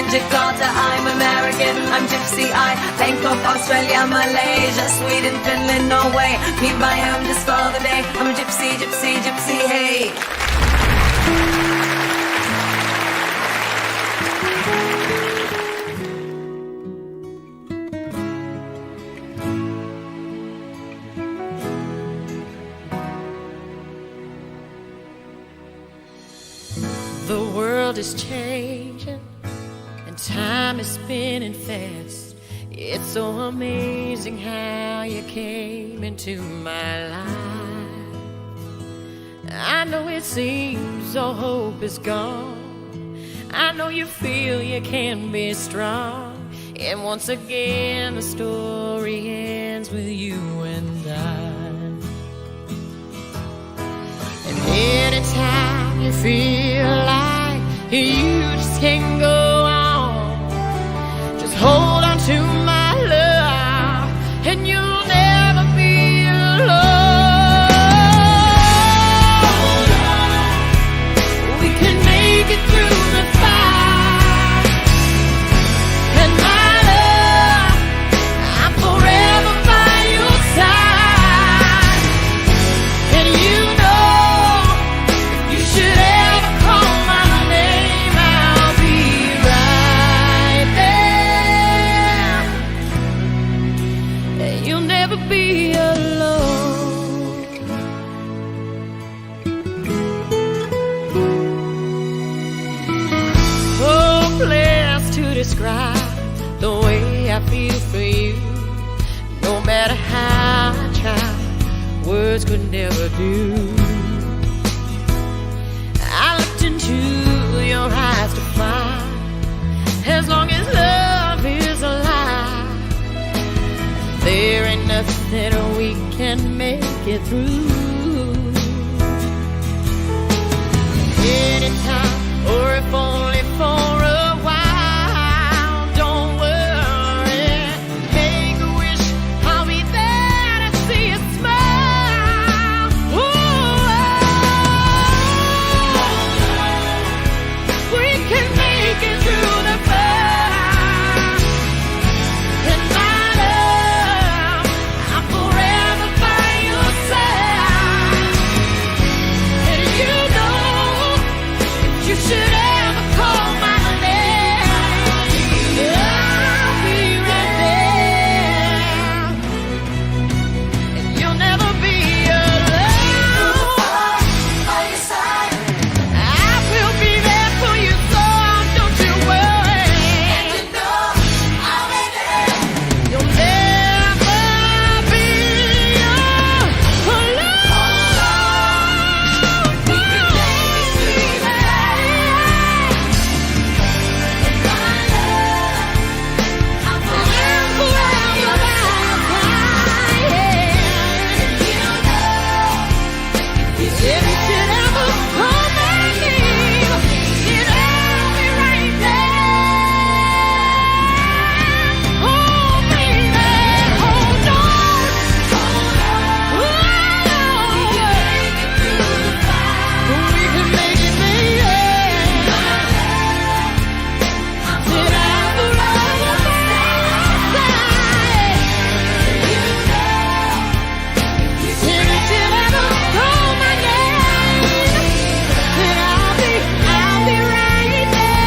Speaker 7: Jakarta, I'm American, I'm Gypsy, I Bangkok, Australia, Malaysia, Sweden, Finland, Norway. Leave my home just for the day. I'm a gypsy, gypsy, gypsy, hey.
Speaker 16: The world is changing and time is spinning fast. It's so amazing how you came into my life. I know it seems all hope is gone. I know you feel you can be strong. And once again the story ends with you and I. And anytime you feel like you just can't go on, just hold on to my love and you'll never be alone. We can make it through the fight, and my love, I'm forever by your side. And you know, if you should ever call my name, I'll be right there. And you'll never be alone. Hopeless to describe the way I feel for you. No matter how I try, words could never do. I looked into your eyes to find, as long as love is alive, there ain't nothing we can make it through. Anytime, or if only for a while, don't worry, make a wish, I'll be there to see you smile. We can make it through the fight, and my love, I'm forever by your side. And you know, if you should ever call my name, I'll be right there. And you'll never be alone. By your side, I will be there for you, so don't you worry. And you know I'll be there. You'll never be alone. We can make it through the night, and my love, I'm forever by your side. And you know, if you should ever call my name, then I'll be right there. Oh, baby, hold on. We can make it, baby. Then I'll be right beside. If you should ever call my name, then I'll be right there.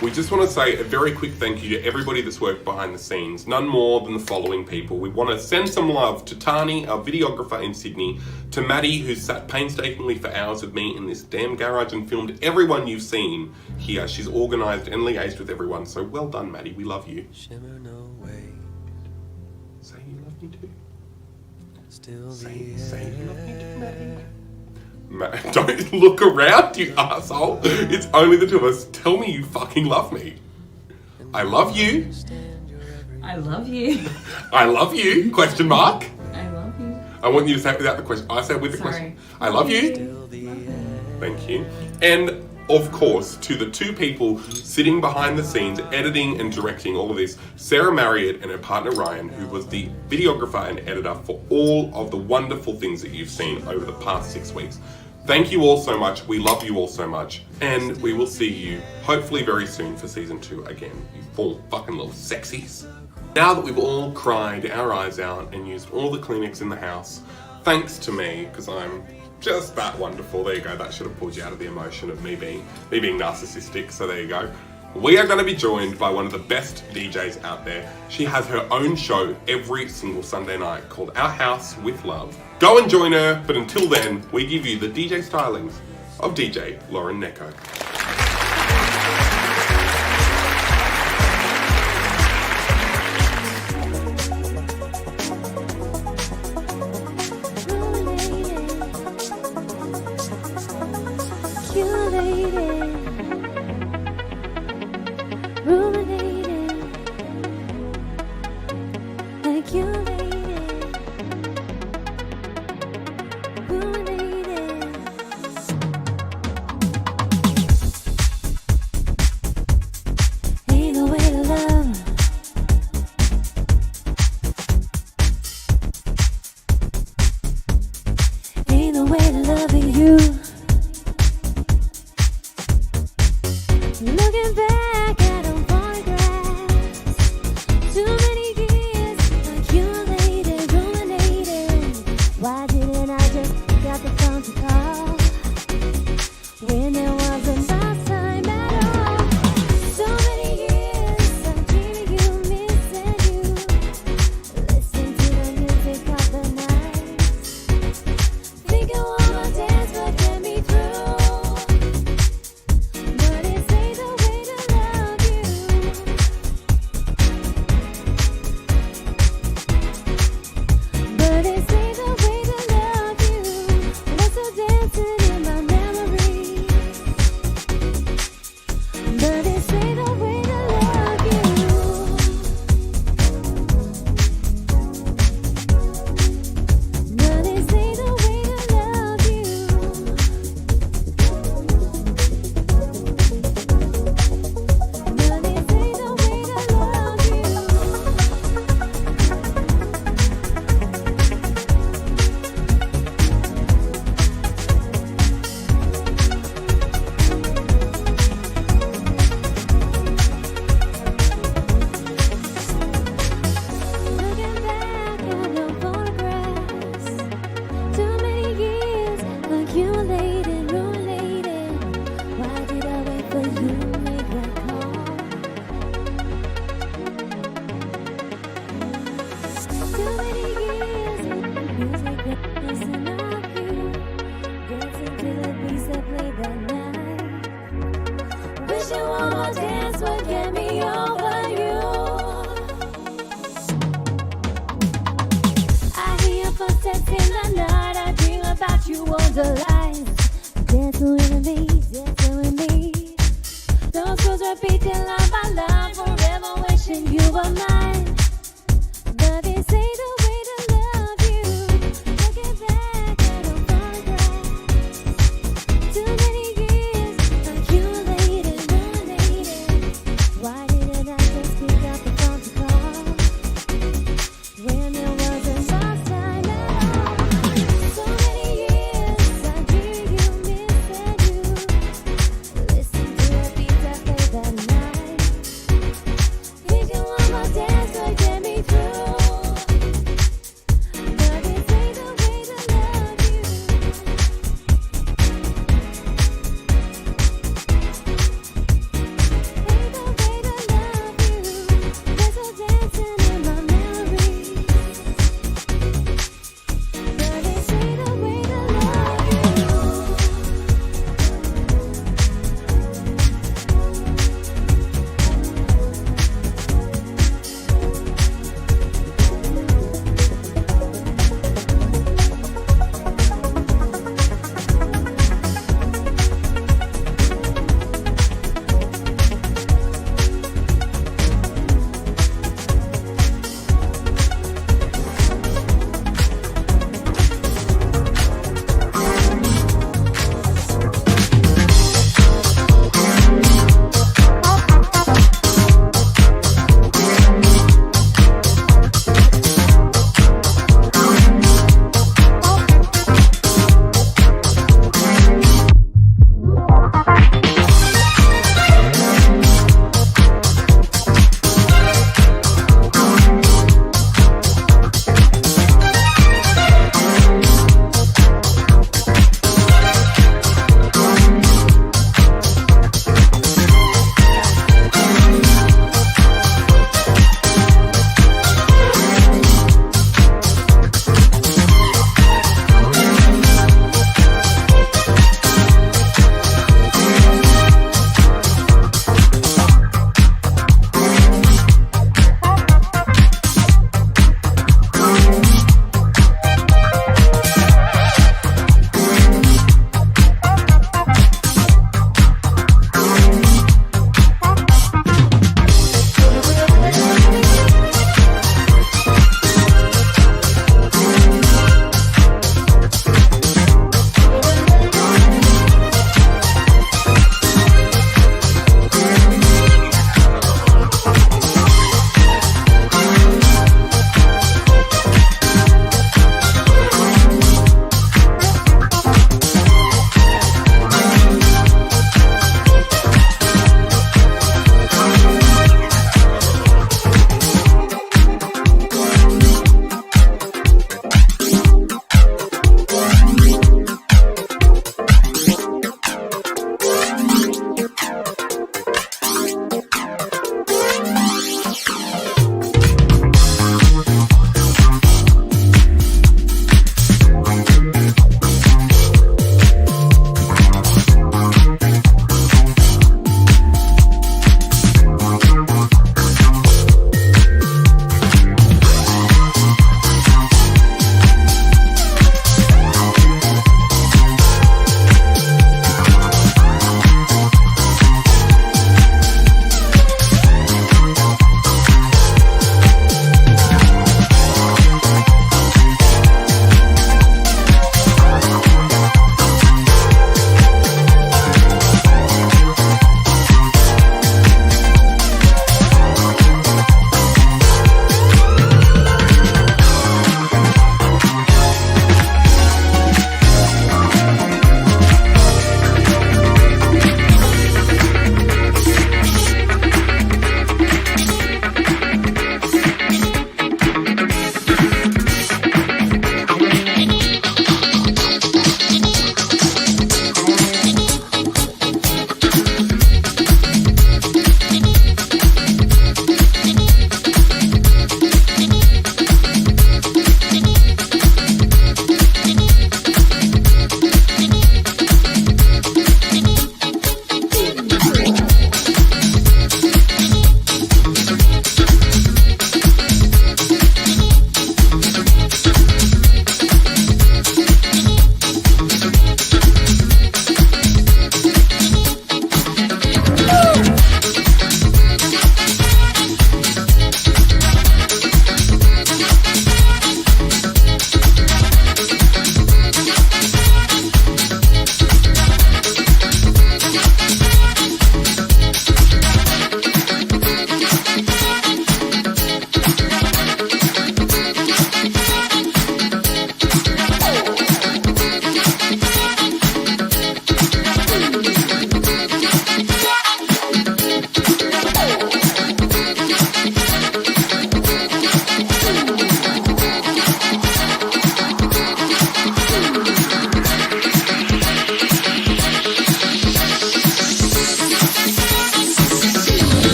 Speaker 2: We just want to say a very quick thank you to everybody that's worked behind the scenes, none more than the following people. We want to send some love to Tani, our videographer in Sydney, to Maddie, who's sat painstakingly for hours with me in this damn garage and filmed everyone you've seen here. She's organised and liaised with everyone, so well done, Maddie, we love you.
Speaker 3: Shimmer no way.
Speaker 2: Say you love me too.
Speaker 3: Still
Speaker 2: Say you love me too, Maddie. Don't look around, you asshole. It's only the two of us. Tell me you fucking love me. I love you.
Speaker 17: I love you.
Speaker 2: I love you, question mark.
Speaker 17: I love you.
Speaker 2: I want you to say it without the question. I say it with the question. I love you. Thank you. And of course, to the two people sitting behind the scenes, editing and directing all of this, Sarah Marriott and her partner Ryan, who was the videographer and editor for all of the wonderful things that you've seen over the past 6 weeks. Thank you all so much. We love you all so much. And we will see you hopefully very soon for season 2 again. You four fucking little sexies. Now that we've all cried our eyes out and used all the Kleenex in the house, thanks to me, because I'm just that wonderful. There you go. That should have pulled you out of the emotion of me being narcissistic. So there you go. We are going to be joined by one of the best DJs out there. She has her own show every single Sunday night called Our House with Love. Go and join her. But until then, we give you the DJ stylings of DJ Lauren Necko.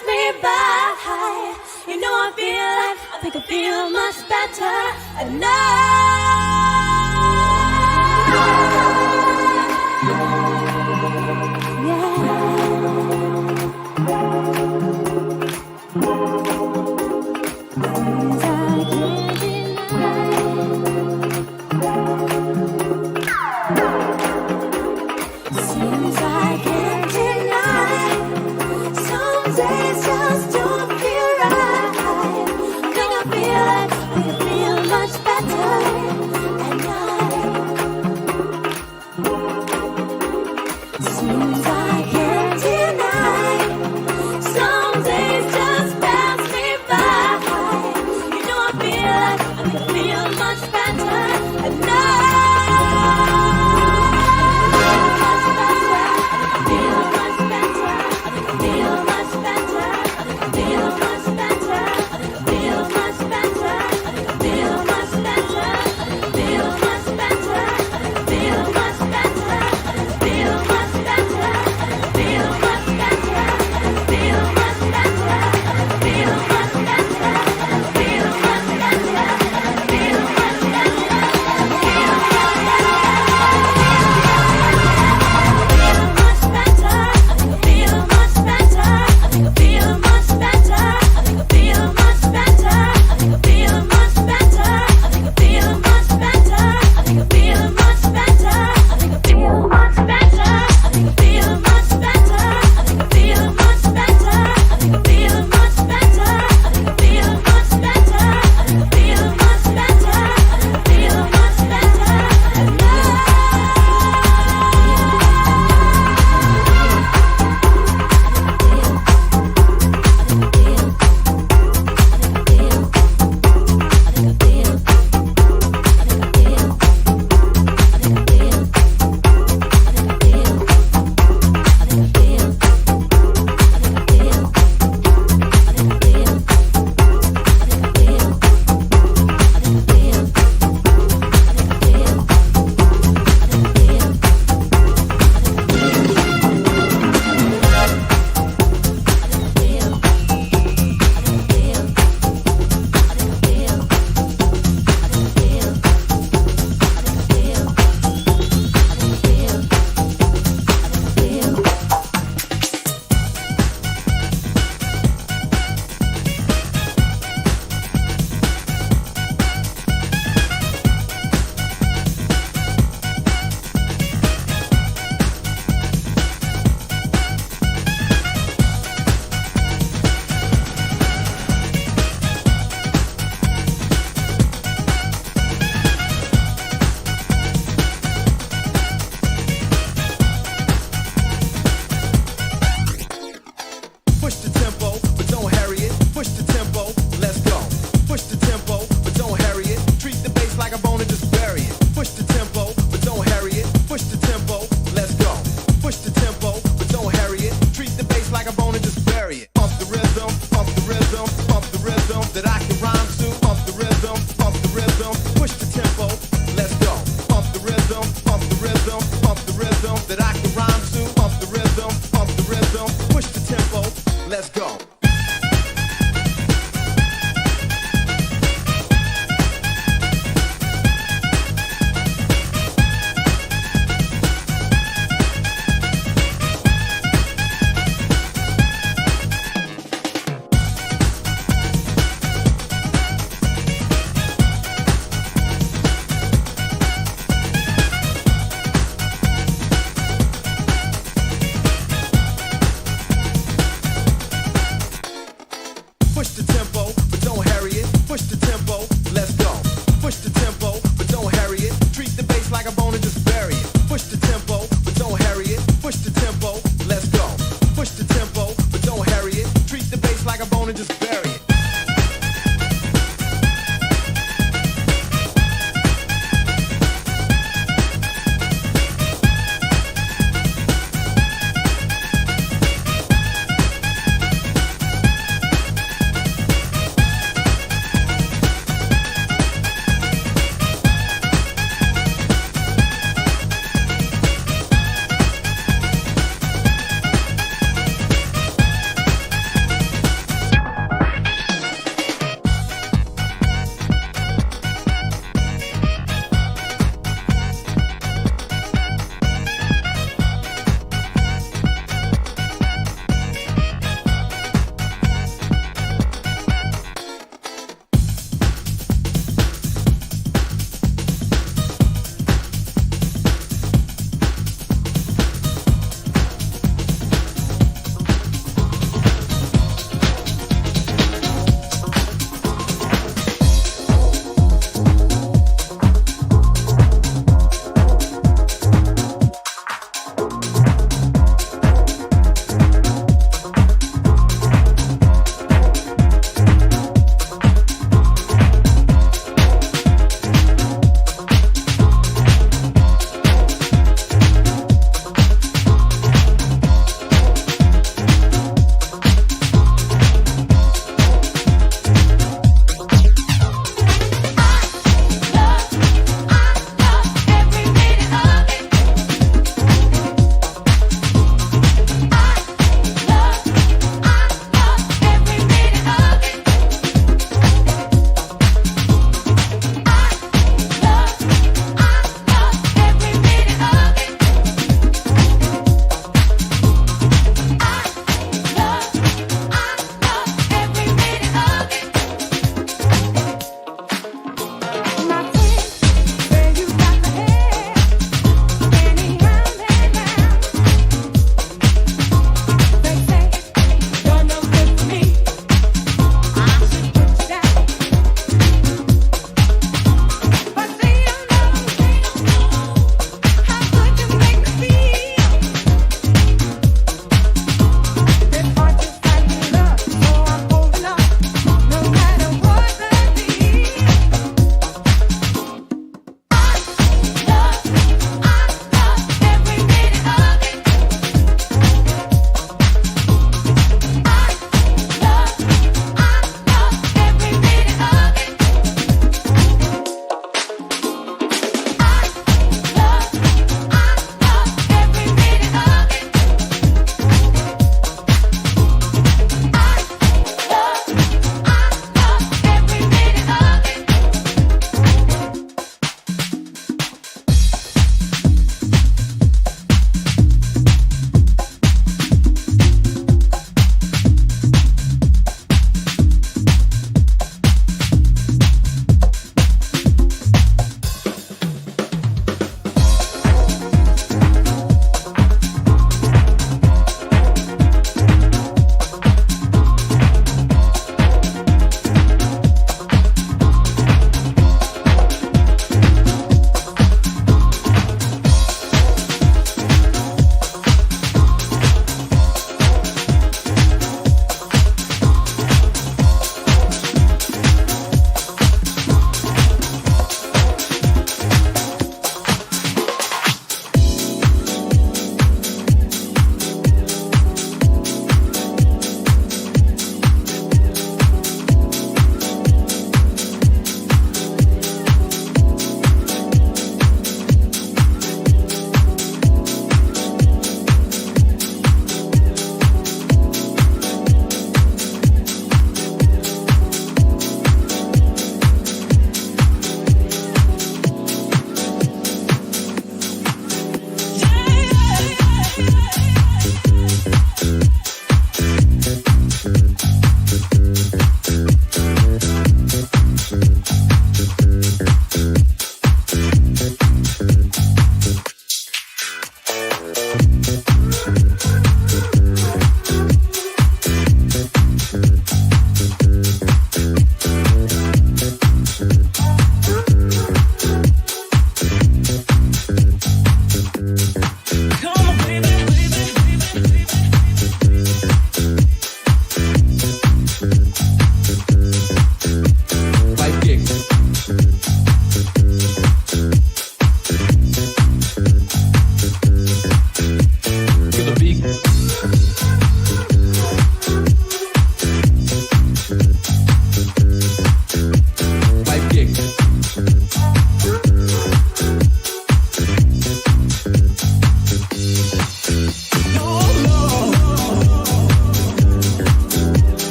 Speaker 7: pass me by. You know I think I feel much better at Seems I can't deny. Some days just don't feel right. Think I feel much better at night. Seems I can't deny. Some days just pass me by. You know I feel much better at night.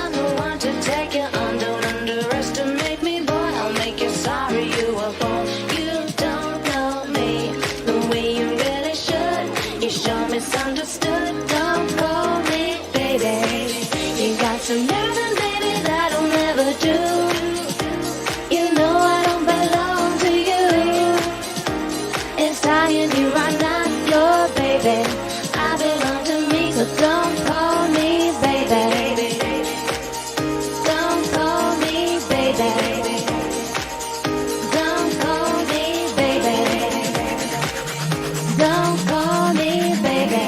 Speaker 6: I'm the one to take you on. Don't underestimate me, boy. I'll make you sorry you were born. You don't know me the way you really should. You sure misunderstood. Don't call me baby. You got some nerve and baby that'll never do. You know I don't belong to you. It's dying you are not your baby. I belong to me, so don't call me baby. Don't call me baby. Don't call me baby. Don't call me baby.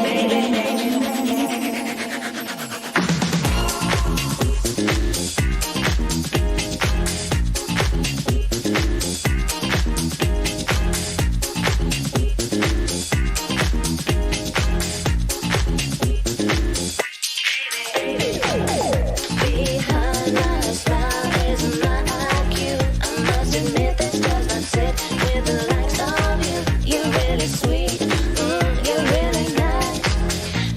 Speaker 6: Behind my smile is my IQ. I must admit this does not sit with the likes of you. You're really sweet, you're really nice.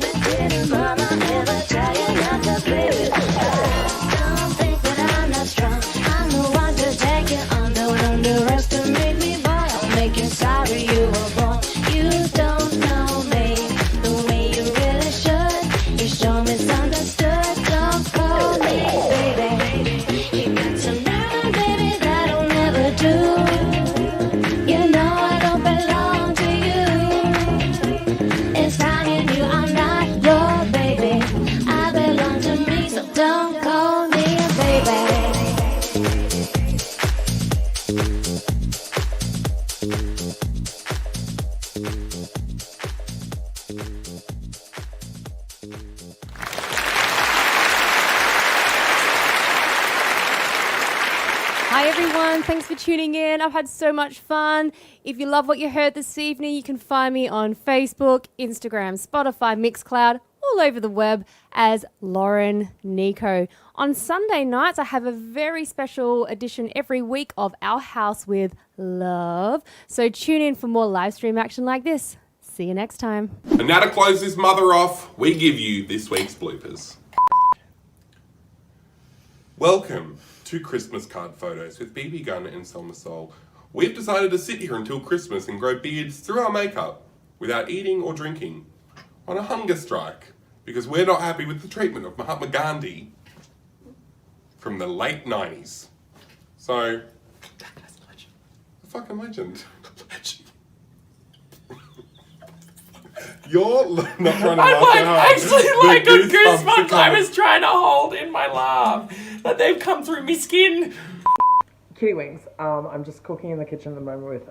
Speaker 6: But didn't mama ever tell you not to play with me? Don't think that I'm not strong. I'm the one to take you on. Don't underestimate me, boy. I'll make you sorry you were born. You don't know me the way you really should. You sure misunderstood. Don't call me baby. You got some nerve, baby, that'll never do. You know I don't belong to you. It's fine you, I'm not your baby. I belong to me, so don't call me a baby.
Speaker 18: Hi everyone, thanks for tuning in. I've had so much fun. If you love what you heard this evening, you can find me on Facebook, Instagram, Spotify, Mixcloud, all over the web as Lauren Nico. On Sunday nights, I have a very special edition every week of Our House with Love. So tune in for more live stream action like this. See you next time.
Speaker 2: And now to close this mother off, we give you this week's bloopers. Welcome to Christmas card photos with BB Gun and Selma Soul. We've decided to sit here until Christmas and grow beards through our makeup without eating or drinking on a hunger strike because we're not happy with the treatment of Mahatma Gandhi from the late 90s. So, a fucking legend. You're not trying to
Speaker 5: I'm
Speaker 2: laugh
Speaker 5: like
Speaker 2: that hard.
Speaker 5: actually like
Speaker 2: The
Speaker 5: a
Speaker 2: goosebumps are
Speaker 5: goosebumps I
Speaker 2: coming.
Speaker 5: was trying to hold in my laugh. But they've come through my skin.
Speaker 19: Kitty wings. I'm just cooking in the kitchen at the moment with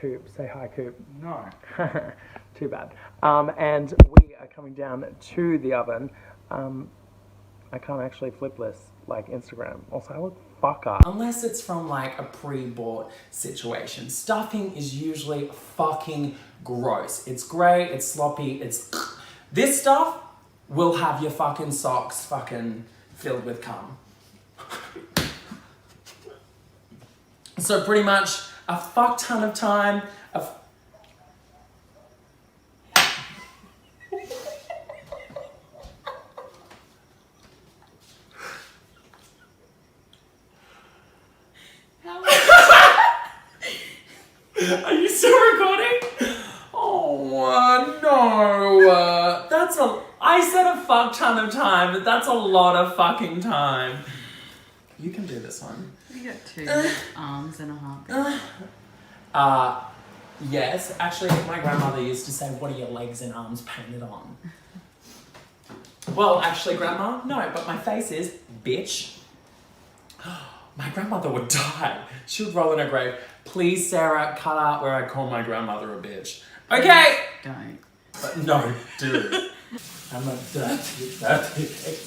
Speaker 19: Coop. Say hi, Coop. No. Too bad. And we are coming down to the oven. I can't actually flip this like Instagram. Also, I look fuck up.
Speaker 5: Unless it's from like a pre-bought situation. Stuffing is usually fucking gross. It's grey, it's sloppy, it's... This stuff will have your fucking socks fucking filled with cum. So pretty much a fuck ton of time, Are you still recording? Oh, no. That's a... I said a fuck ton of time, but that's a lot of fucking time. You can do this one.
Speaker 10: You got two arms and a heart.
Speaker 5: Yes. Actually, my grandmother used to say, what are your legs and arms painted on? Well, actually, Grandma, no, but my face is, bitch. My grandmother would die. She would roll in her grave. Please, Sarah, cut out where I call my grandmother a bitch. Okay!
Speaker 10: Don't.
Speaker 5: But no, dude. I'm a dirty, dirty pig.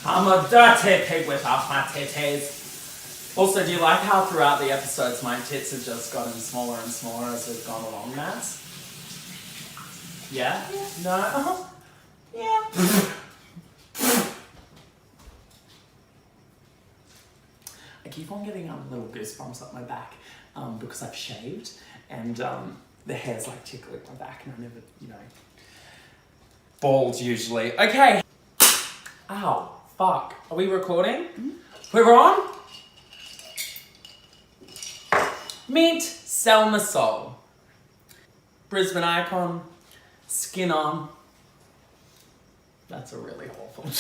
Speaker 5: I'm a dirty pig without my titties. Also, do you like how throughout the episodes my tits have just gotten smaller and smaller as we've gone along, Matt? Yeah? No? Uh-huh. Yeah. I keep on getting little goosebumps up my back because I've shaved and the hair's like tickling my back and I never, you know, bald usually. Okay. Ow. fuck. Are we recording? We're on? Meet Selma Soul. Brisbane icon, skin on. That's a really awful.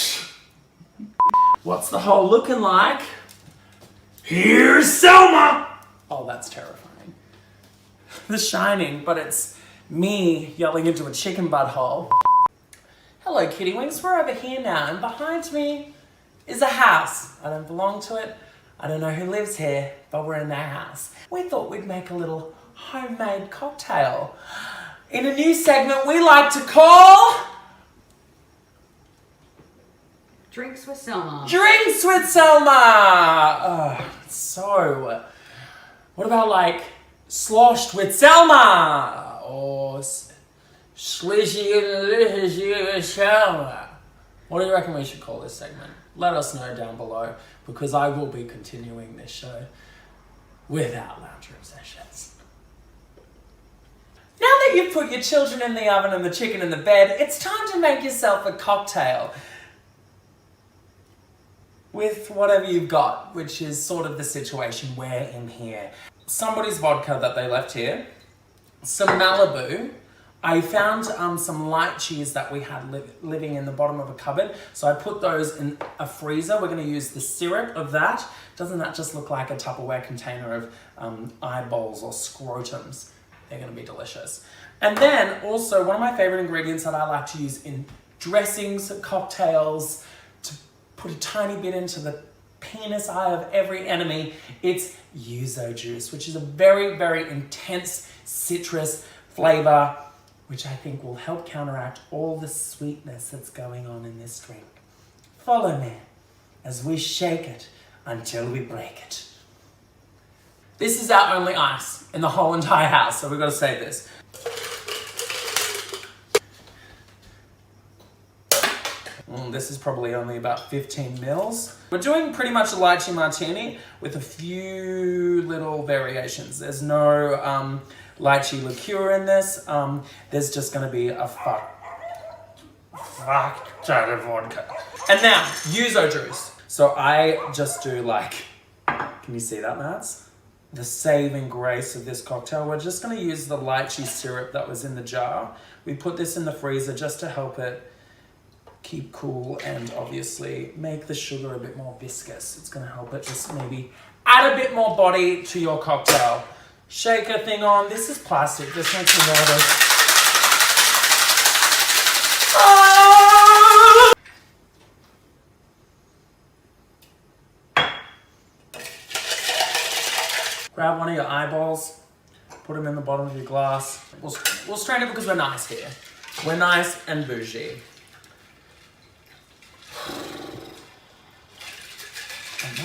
Speaker 5: What's the hole looking like? Here's Selma! Oh, that's terrifying. The Shining, but it's me yelling into a chicken butthole. Hello, Kitty Wings. We're over here now, and behind me is a house. I don't belong to it. I don't know who lives here, but we're in their house. We thought we'd make a little homemade cocktail in a new segment we like to call
Speaker 17: Drinks with Selma.
Speaker 5: Drinks with Selma! So, what about like sloshed with Selma? Or slishy with Selma? What do you reckon we should call this segment? Let us know down below, because I will be continuing this show without lounge room sessions. Now that you've put your children in the oven and the chicken in the bed, it's time to make yourself a cocktail with whatever you've got, which is sort of the situation we're in here. Somebody's vodka that they left here, some Malibu. I found some light cheese that we had living in the bottom of a cupboard, so I put those in a freezer. We're going to use the syrup of that. Doesn't that just look like a Tupperware container of eyeballs or scrotums? They're going to be delicious. And then also one of my favorite ingredients that I like to use in dressings, cocktails, to put a tiny bit into the penis eye of every enemy, it's yuzu juice, which is a very, very intense citrus flavor, which I think will help counteract all the sweetness that's going on in this drink. Follow me as we shake it until we break it. This is our only ice in the whole entire house, so we've got to save this. This is probably only about 15 mils. We're doing pretty much a lychee martini with a few little variations. There's no lychee liqueur in this. There's just going to be a fuck ton of vodka. And now, yuzu juice. So I just do like, can you see that, Mads? The saving grace of this cocktail. We're just going to use the lychee syrup that was in the jar. We put this in the freezer just to help it keep cool and obviously make the sugar a bit more viscous. It's going to help it just maybe add a bit more body to your cocktail. Shaker thing on. This is plastic. This makes me nervous. Grab one of your eyeballs, put them in the bottom of your glass. We'll strain it because we're nice here. We're nice and bougie.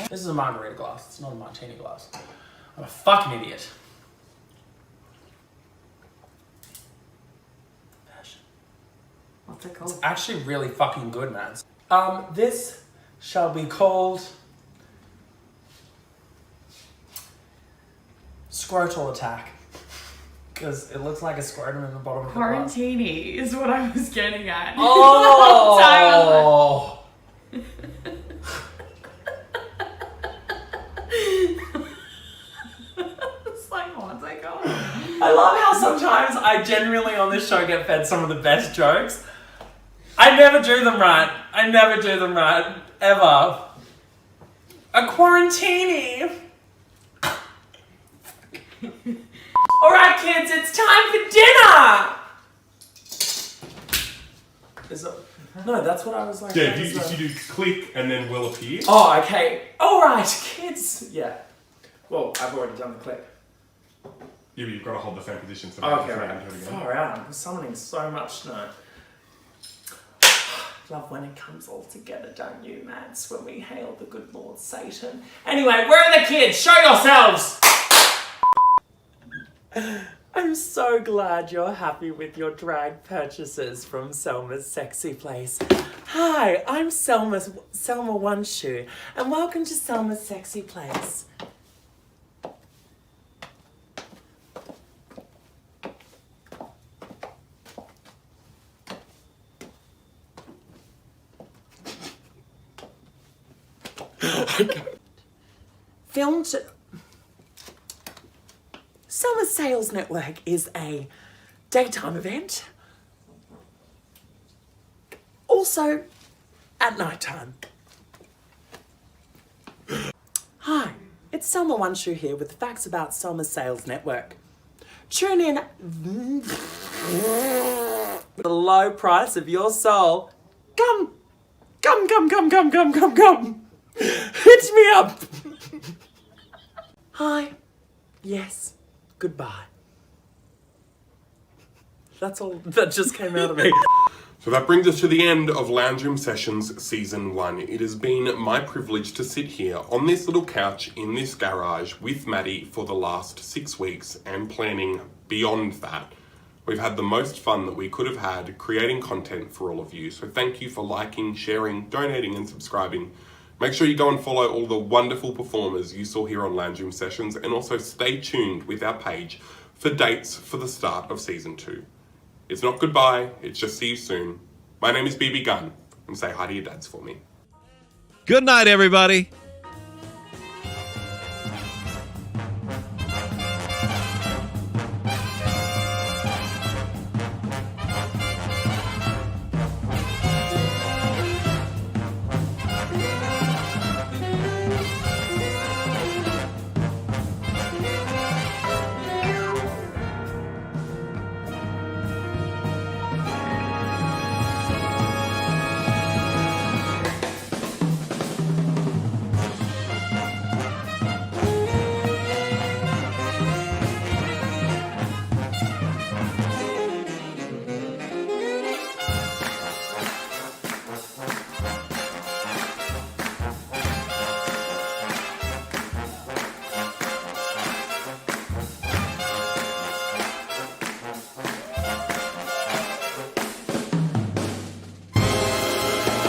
Speaker 5: This is a margarita glass. It's not a martini glass. I'm a fucking idiot.
Speaker 17: What's it called?
Speaker 5: It's actually really fucking good, man. This shall be called Scrotal Attack. Because it looks like a scrotum in the bottom of the glass.
Speaker 17: Quarantini is what I was getting at.
Speaker 5: Oh!
Speaker 17: It's like, what's it called?
Speaker 5: I love how sometimes I genuinely on this show get fed some of the best jokes. I never do them right. I never do them right. Ever. A quarantini. Alright kids, it's time for dinner! Is it... No, that's what I was like.
Speaker 2: Yeah, if you do click and then will appear.
Speaker 5: Oh, okay. Alright, kids. Yeah. Well, I've already done the click.
Speaker 2: Yeah, but you've got to hold the same position. So
Speaker 5: Okay, right. Far out. I'm summoning so much snow. Love when it comes all together, don't you, Mads? When we hail the good Lord Satan. Anyway, where are the kids? Show yourselves! I'm so glad you're happy with your drag purchases from Selma's Sexy Place. Hi, I'm Selma One Shoe, and welcome to Selma's Sexy Place. Filmed. Selma's Sales Network is a daytime event. Also at night time. Hi, it's Selma One Shoe here with the facts about Selma's Sales Network. Tune in for the low price of your soul. Come. Hit me up. Hi. Yes. Goodbye. That's all that just came out of me.
Speaker 2: So that brings us to the end of Lounge Room Sessions Season 1. It has been my privilege to sit here on this little couch in this garage with Maddie for the last 6 weeks and planning beyond that. We've had the most fun that we could have had creating content for all of you. So thank you for liking, sharing, donating and subscribing. Make sure you go and follow all the wonderful performers you saw here on Lounge Room Sessions, and also stay tuned with our page for dates for the start of Season 2. It's not goodbye, it's just see you soon. My name is BB Gunn, and say hi to your dads for me.
Speaker 20: Good night, everybody.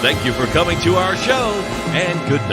Speaker 20: Thank you for coming to our show, and good night.